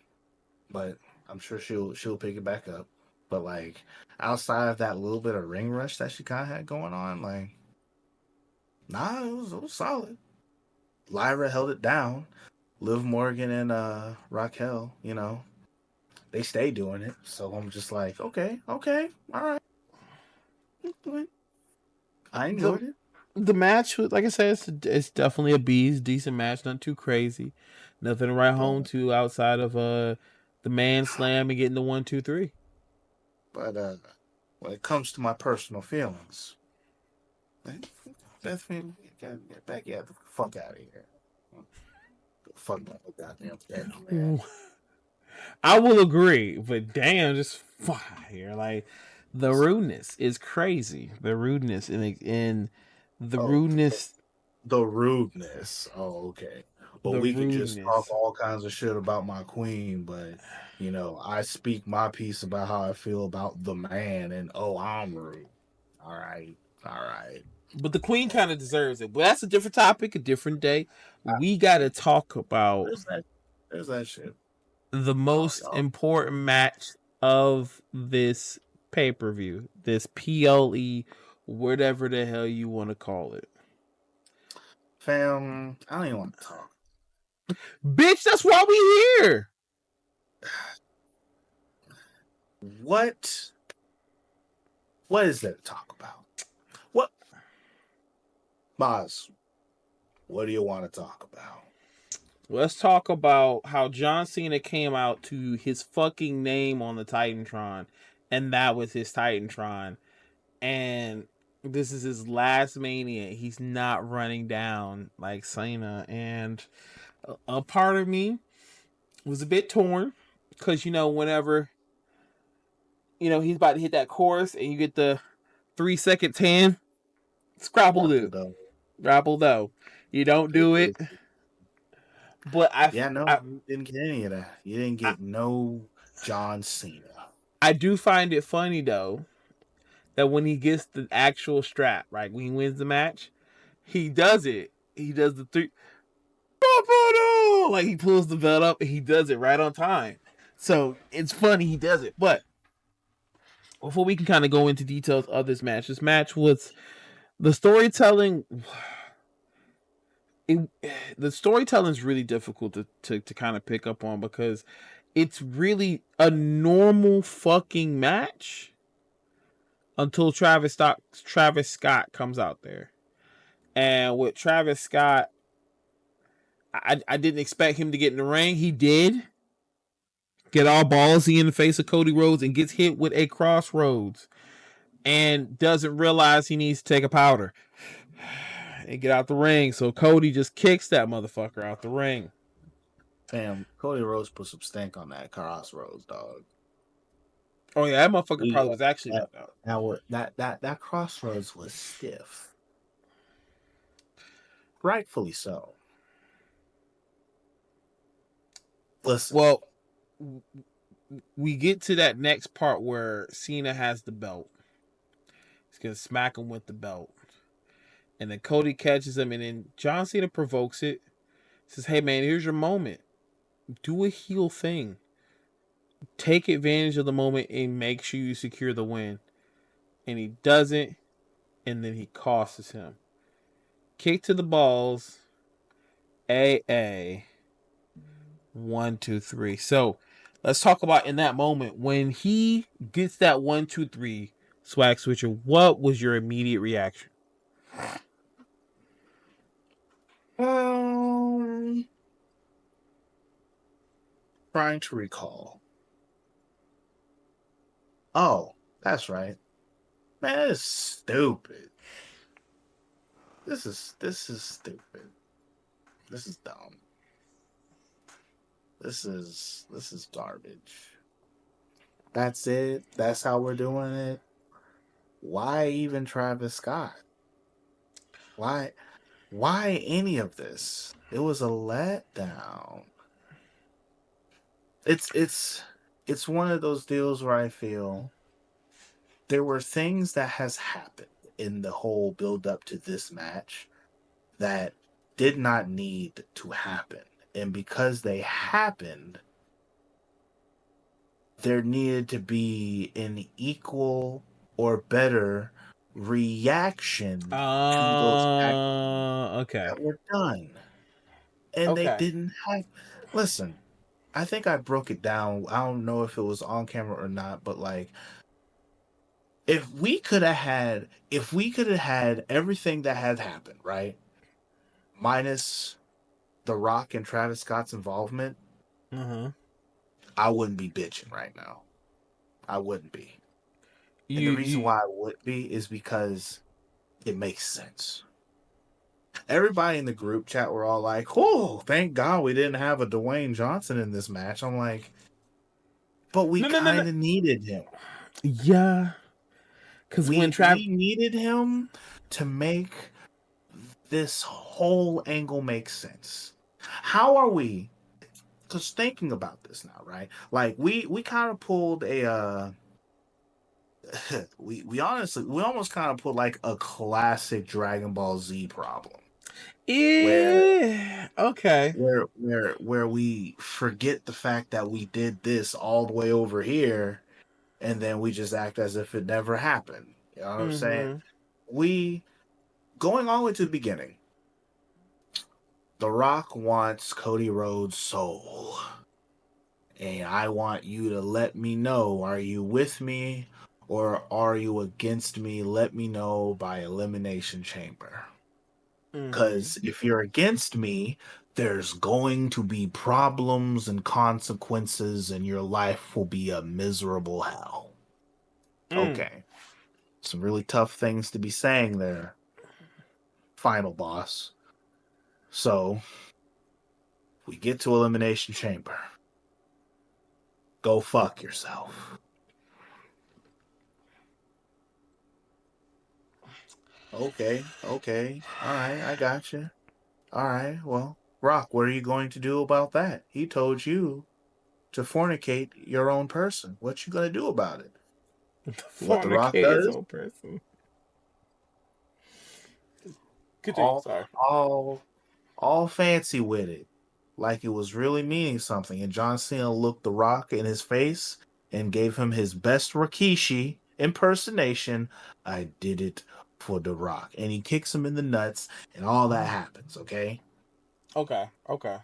but I'm sure she'll pick it back up. But like, outside of that little bit of ring rush that she kind of had going on, like, nah, it was solid. Lyra held it down. Liv Morgan and Raquel, they stay doing it. So I'm just like, okay, all right. I enjoyed it. The match, like I said, it's definitely a B. It's a decent match, not too crazy. Nothing to write home to outside of the man slam and getting the 1, 2, 3. But when it comes to my personal feelings, Beth Phoenix, get back, the fuck out of here. Fuck that goddamn Becky, man. I will agree, but damn, just fire. Like, the rudeness is crazy. The rudeness and the rudeness. The rudeness. Oh, okay. Well, we can just talk all kinds of shit about my queen, but I speak my piece about how I feel about the man, and I'm rude. All right. But the queen kind of deserves it. But that's a different topic, a different day. We got to talk about there's that shit. The most important match of this pay-per-view, this PLE, whatever the hell you want to call it. Fam, I don't even want to talk. Bitch, that's why we here. What is there to talk about? What? Boz, what do you want to talk about? Let's talk about how John Cena came out to his fucking name on the Titantron, and that was his Titantron. And this is his last Mania. He's not running down like Cena. And a part of me was a bit torn because, whenever, he's about to hit that chorus and you get the 3 second 10, scrabble though. You don't do it. But you didn't get any of that. You didn't get no John Cena. I do find it funny though that when he gets the actual strap, right, when he wins the match, he does it. He does the 3, like he pulls the belt up and he does it right on time. So it's funny he does it. But before we can kind of go into details of this match was the storytelling. The storytelling is really difficult to kind of pick up on because it's really a normal fucking match until Travis Scott comes out there. And with Travis Scott, I didn't expect him to get in the ring. He did get all ballsy in the face of Cody Rhodes and gets hit with a crossroads and doesn't realize he needs to take a powder and get out the ring. So Cody just kicks that motherfucker out the ring. Fam, Cody Rhodes put some stank on that crossroads, dog. Oh yeah, that motherfucker probably was actually that crossroads was stiff. Rightfully so. Listen. Well, we get to that next part where Cena has the belt. He's gonna smack him with the belt. And then Cody catches him, and then John Cena provokes it. Says, "Hey man, here's your moment. Do a heel thing. Take advantage of the moment and make sure you secure the win." And he doesn't, and then he costs him. Kick to the balls. AA. 1, 2, 3. So let's talk about in that moment when he gets that 1, 2, 3 swag switcher. What was your immediate reaction? Um, trying to recall. Oh, that's right. Man, it's stupid. This is stupid. This is dumb. This is garbage. That's it. That's how we're doing it. Why even Travis Scott? Why any of this? It was a letdown. It's one of those deals where I feel there were things that has happened in the whole build up to this match that did not need to happen. And because they happened, there needed to be an equal or better reaction to those acts Okay. that were done. And they Okay. didn't have. Listen, I think I broke it down. I don't know if it was on camera or not, but like, if we could have had everything that had happened, right? Minus The Rock and Travis Scott's involvement, Uh-huh. I wouldn't be bitching right now. I wouldn't be. And the reason You why I would be is because it makes sense. Everybody in the group chat were all like, "Oh, thank God we didn't have a Dwayne Johnson in this match." I'm like, but we no. kind of needed him. Yeah. Cause when We needed him to make this whole angle make sense. How are we? Because thinking about this now, right? Like we kind of pulled a we honestly we almost kind of put like a classic Dragon Ball Z problem where Yeah. Okay. where we forget the fact that we did this all the way over here and then we just act as if it never happened. You know what I'm saying? Mm-hmm. We going all the way to the beginning. The Rock wants Cody Rhodes' soul. And I want you to let me know, are you with me or are you against me? Let me know by Elimination Chamber. Mm-hmm. Because if you're against me, there's going to be problems and consequences, and your life will be a miserable hell. Mm. Okay. Some really tough things to be saying there, final boss. So, we get to Elimination Chamber. Go fuck yourself. Okay, okay. All right, I got you. All right, well, Rock, what are you going to do about that? He told you to fornicate your own person. What you gonna do about it? What The Rock Fornicate his does? own person. Continue. All, Sorry. all, all fancy with it, like it was really meaning something. And John Cena looked The Rock in his face and gave him his best Rikishi impersonation. I did it for The Rock, and he kicks him in the nuts, and all that happens. Okay. Okay. Okay.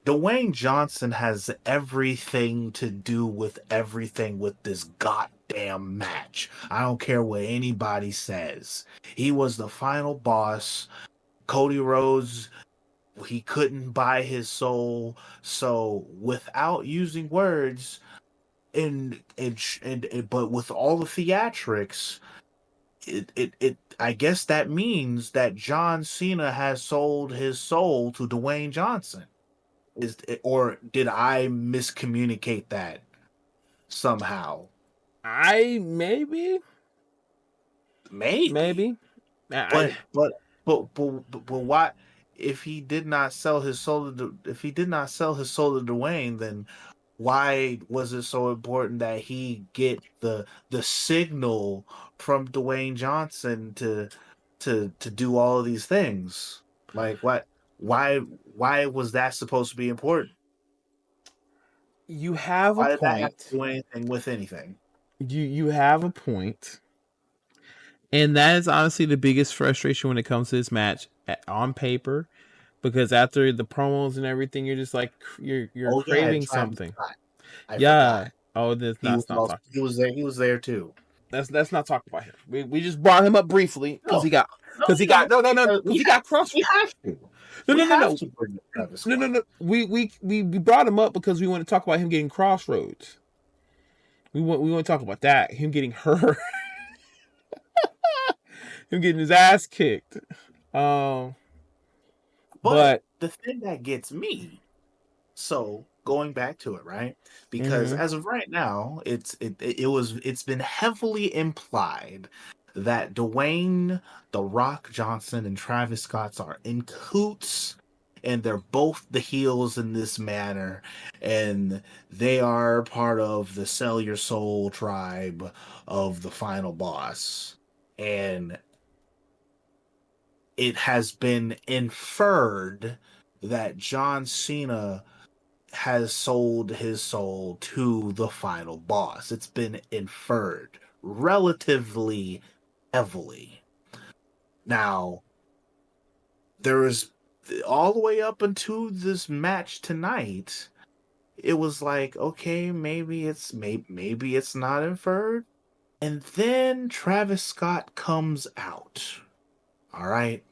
Dwayne Johnson has everything to do with everything with this goddamn match. I don't care what anybody says. He was the final boss. Cody Rhodes, he couldn't buy his soul. So without using words, but with all the theatrics, it I guess that means that John Cena has sold his soul to Dwayne Johnson. Or did I miscommunicate that somehow? I maybe. Maybe, Maybe. I but but why? If he did not sell his soul if he did not sell his soul to Dwayne, then why was it so important that he get the signal from Dwayne Johnson to? to do all of these things. Like what? Why was that supposed to be important? You have a Why did that have to point. do anything with anything? You have a point. And that is honestly the biggest frustration when it comes to this match on paper, because after the promos and everything, you're just like you're Oh yeah, craving Travis something. Scott. I Yeah. forgot. Oh, that's He not was not also, talking. he was there. He was there too. Let's not talk about him. We just brought him up briefly because No, he got no, because we he got don't. no no no Because because he got cross. we have to. No We no no have no to bring up Travis no no Scott. no. We brought him up because we want to talk about him getting crossroads. We want to talk about that. Him getting hurt. Him getting his ass kicked. Um, But but the thing that gets me, so going back to it, right? Because mm-hmm, as of right now, it's been heavily implied that Dwayne The Rock Johnson and Travis Scott are in coots, and they're both the heels in this manner, and they are part of the Sell Your Soul tribe of the final boss. And it has been inferred that John Cena has sold his soul to the final boss. It's been inferred relatively heavily. Now, there is all the way up into this match tonight. It was like, okay, maybe it's not inferred. And then Travis Scott comes out. All right.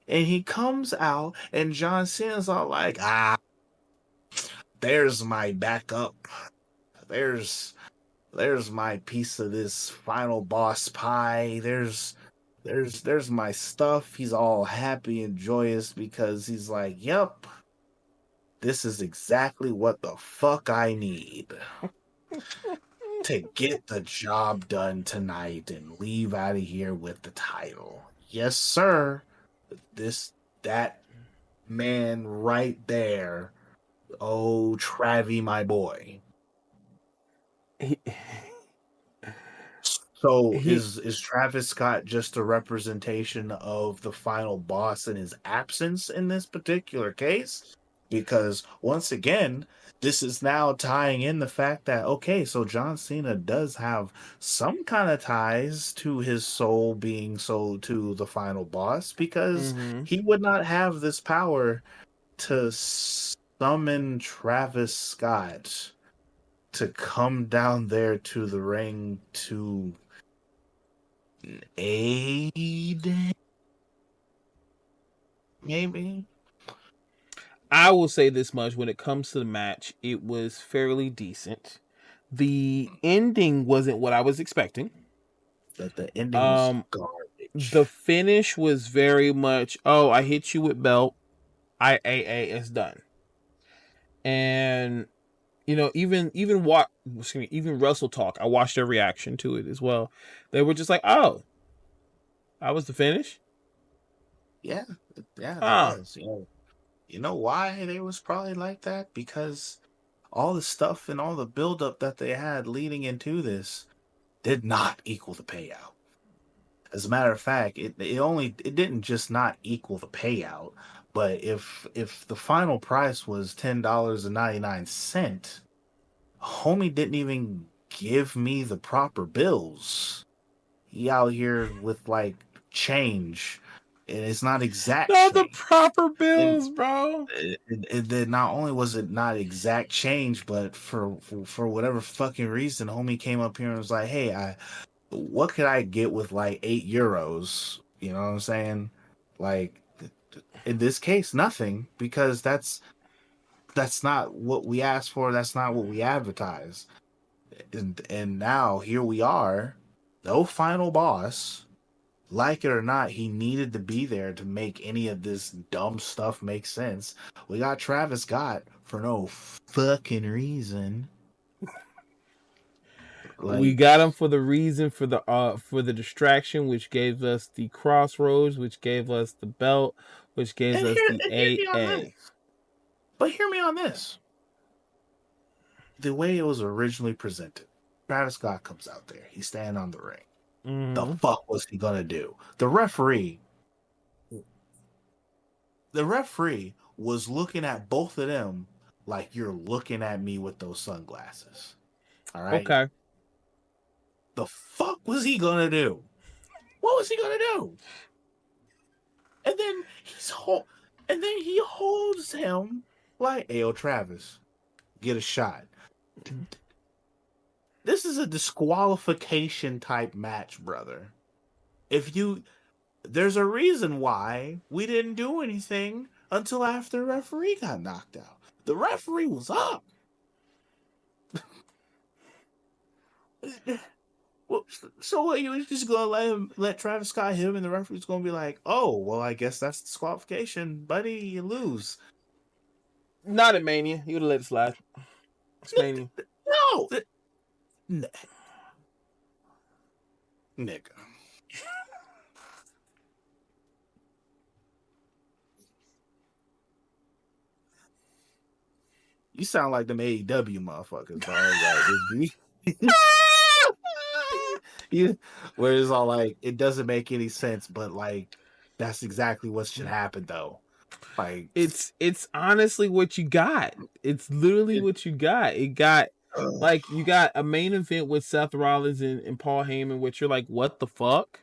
And he comes out, and John Cena's all like, there's my backup. There's there's my piece of this final boss pie. There's my stuff. He's all happy and joyous because he's like, yep, this is exactly what the fuck I need to get the job done tonight and leave out of here with the title. Yes, sir. That man right there. Oh, Travie, my boy. he So he is Travis Scott just a representation of the final boss in his absence in this particular case? Because once again, this is now tying in the fact that okay, so John Cena does have some kind of ties to his soul being sold to the final boss because mm-hmm. he would not have this power to summon Travis Scott to come down there to the ring to aid, maybe. I will say this much: when it comes to the match, it was fairly decent. The ending wasn't what I was expecting. That the ending was Um, the garbage. finish was very much, oh, I hit you with belt, it's done. And even what excuse me, even Russell Talk, I watched their reaction to it as well. They were just like, oh, that was the finish. Yeah, yeah, that Huh. was. You know why they was probably like that? Because all the stuff and all the buildup that they had leading into this did not equal the payout. As a matter of fact, it didn't just not equal the payout, but if the final price was $10.99, homie didn't even give me the proper bills. He out here with like change, and it's not exact Not the change. proper And bills, bro. then not only was it not exact change, but for whatever fucking reason, homie came up here and was like, "Hey, what could I get with like €8?" You know what I'm saying? Like in this case, nothing because that's not what we asked for. That's not what we advertised. And now here we are, no final boss. Like it or not, he needed to be there to make any of this dumb stuff make sense. We got Travis Scott for no fucking reason. We Like, got him for the reason for the distraction, which gave us the crossroads, which gave us the belt, which gave us the and hear me on AA. this. But hear me on this. The way it was originally presented, Travis Scott comes out there. He's standing on the ring. The fuck was he gonna do? The referee was looking at both of them like you're looking at me with those sunglasses. All right. Okay. The fuck was he gonna do? What was he gonna do? And then he holds him like, "Ayo, Travis, get a shot." This is a disqualification type match, brother. There's a reason why we didn't do anything until after the referee got knocked out. The referee was up. So what, you was just gonna let Travis Scott hit him, and the referee's gonna be like, "Oh, well, I guess that's disqualification, buddy. You lose." Not at Mania. You would have let it slide. It's Mania. No, nigga. You sound like them AEW motherfuckers, dog. Where it's all like, it doesn't make any sense, but like, that's exactly what should happen, though. Like, It's honestly what you got. It's literally what you got. It got like you got a main event with Seth Rollins and Paul Heyman, which you're like, what the fuck?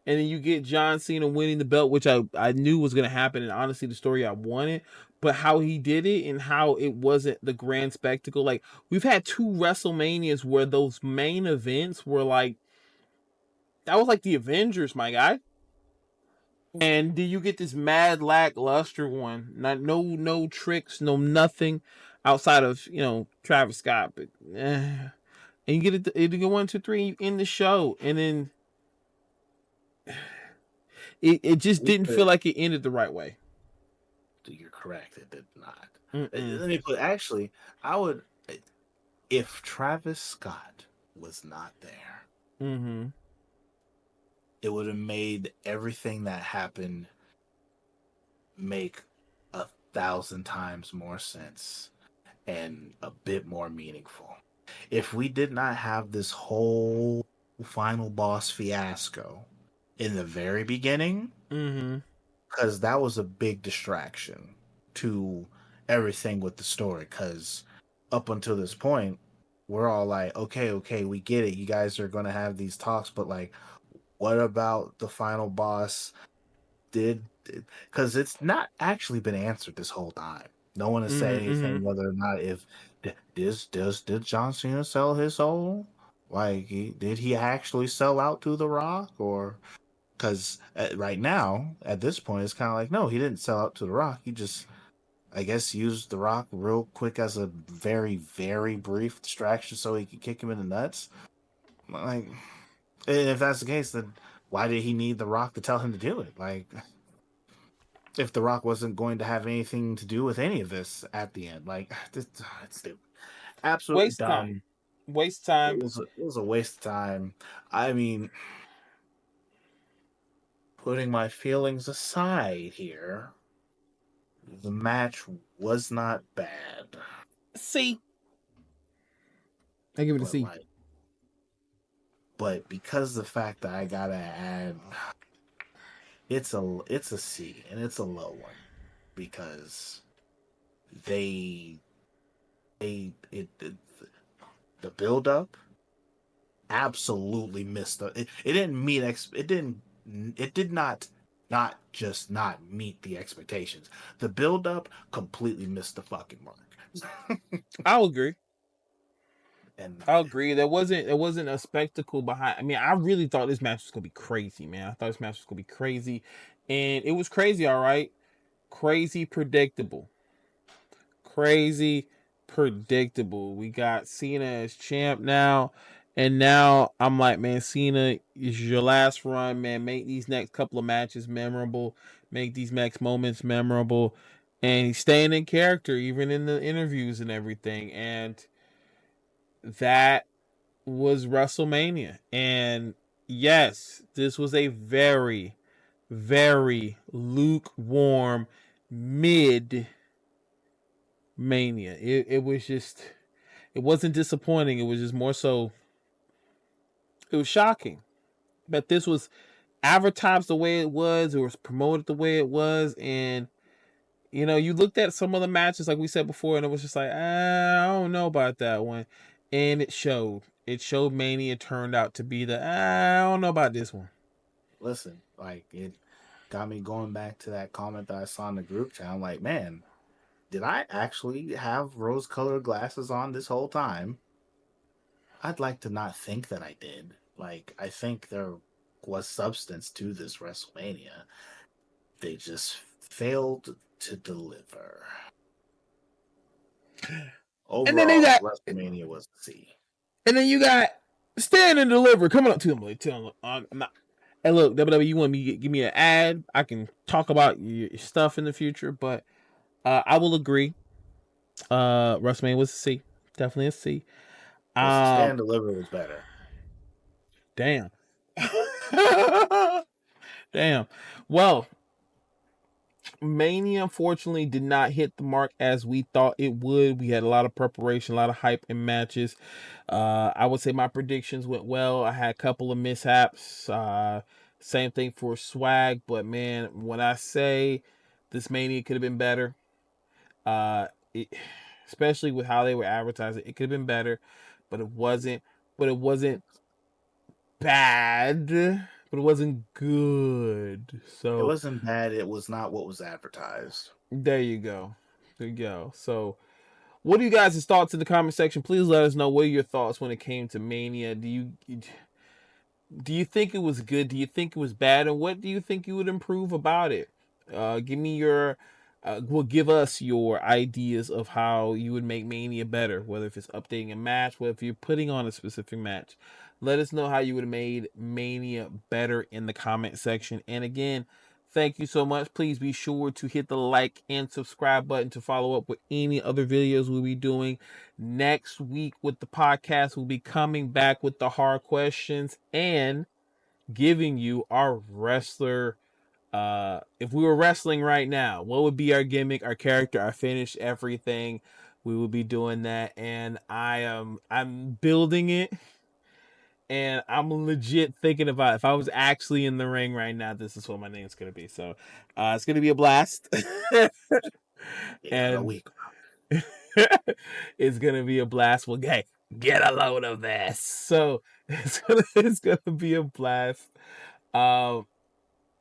And then you get John Cena winning the belt, which I knew was gonna happen, and honestly the story I wanted, but how he did it and how it wasn't the grand spectacle. Like we've had 2 WrestleManias where those main events were like that was like the Avengers, my guy. And do you get this mad lackluster one? No tricks, no nothing outside of Travis Scott, but and you get it go 1, 2, 3 in the show, and then it just didn't feel like it ended the right way. You're correct. It did not. Mm-mm. Let me put. Actually, I would. If Travis Scott was not there, Mm-hmm. it would have made everything that happened make 1,000 times more sense and a bit more meaningful. If we did not have this whole final boss fiasco in the very beginning, Mm-hmm. because that was a big distraction to everything with the story. Because up until this point, we're all like, okay, we get it. You guys are going to have these talks, but like, what about the final boss? Because it's not actually been answered this whole time. No one has said Mm-hmm. anything whether or not if did John Cena sell his soul? Like, did he actually sell out to The Rock? Or because right now, at this point, it's kind of like, no, he didn't sell out to The Rock. He just, I guess, used The Rock real quick as a very, very brief distraction so he could kick him in the nuts. Like, if that's the case, then why did he need The Rock to tell him to do it? Like, if The Rock wasn't going to have anything to do with any of this at the end, like, it's stupid. Absolutely Waste time. dumb. Waste It time. was a waste of time. I mean, putting my feelings aside here, the match was not bad, C. I give it a but C. like, but because the fact that I gotta add, it's a C, and it's a low one because they the build up absolutely missed it didn't meet it did not just not meet the expectations. The build up completely missed the fucking mark. I'll agree. And I'll agree. There wasn't a spectacle behind. I mean, I really thought this match was gonna be crazy, man. I thought this match was gonna be crazy, and it was crazy. All right, crazy predictable. Crazy predictable. We got Cena as champ now. And now I'm like, man, Cena is your last run, man. Make these next couple of matches memorable. Make these next moments memorable. And he's staying in character, even in the interviews and everything. And that was WrestleMania. And yes, this was a very, very lukewarm mid Mania. It was just it wasn't disappointing. It was just more so it was shocking. that this was advertised the way it was promoted the way it was, and you know, you looked at some of the matches like we said before, and it was just like, I don't know about that one, and it showed. It showed Mania turned out to be the I don't know about this one. Listen, like it got me going back to that comment that I saw in the group chat. I'm like, man, did I actually have rose-colored glasses on this whole time? I'd like to not think that I did. Like, I think there was substance to this WrestleMania. They just failed to deliver. And then they Overall, got, WrestleMania was a C. and then you got Stand and Deliver coming up to them. Tell them, I'm not. Hey, look, WWE, you want me to give me an ad? I can talk about your stuff in the future, but I will agree. WrestleMania was a C, definitely a C. Listen, Stand Deliver was better. Damn. Damn. Well, Mania unfortunately did not hit the mark as we thought it would. We had a lot of preparation, a lot of hype in matches. I would say my predictions went well. I had a couple of mishaps. Same thing for swag, but man, when I say this Mania could have been better, uh, it, especially with how they were advertising, it could have been better, but it wasn't. But it wasn't bad, but it wasn't good. It So wasn't bad. It was not what was advertised. there you go. There you go. So what are you guys' thoughts in the comment section? Please let us know what are your thoughts when it came to Mania. Do you think it was good? Do you think it was bad? And what do you think you would improve about it? Give me your give us your ideas of how you would make Mania better, whether if it's updating a match, whether if you're putting on a specific match. Let us know how you would have made Mania better in the comment section. And again, thank you so much. Please be sure to hit the like and subscribe button to follow up with any other videos we'll be doing next week with the podcast. We'll be coming back with the hard questions and giving you our wrestler. If we were wrestling right now, what would be our gimmick, our character, our finish, everything? We will be doing that, and I'm building it, and I'm legit thinking about if I was actually in the ring right now, this is what my name's gonna be. So, it's gonna be a blast, Yeah, no, and it's gonna be a blast. Well, hey, get a load of this. So it's gonna be a blast. Um,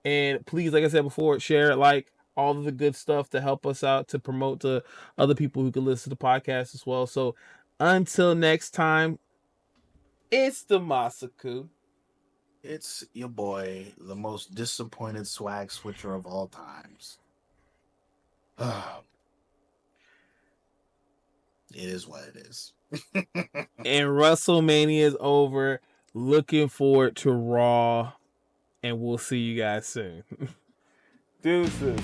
and please, like I said before, share, like all of the good stuff to help us out to promote to other people who can listen to the podcast as well. So until next time, it's the Masaku. it's your boy, the most disappointed swag switcher of all times. It is what it is. And WrestleMania is over. Looking forward to Raw. And we'll see you guys soon. Deuces.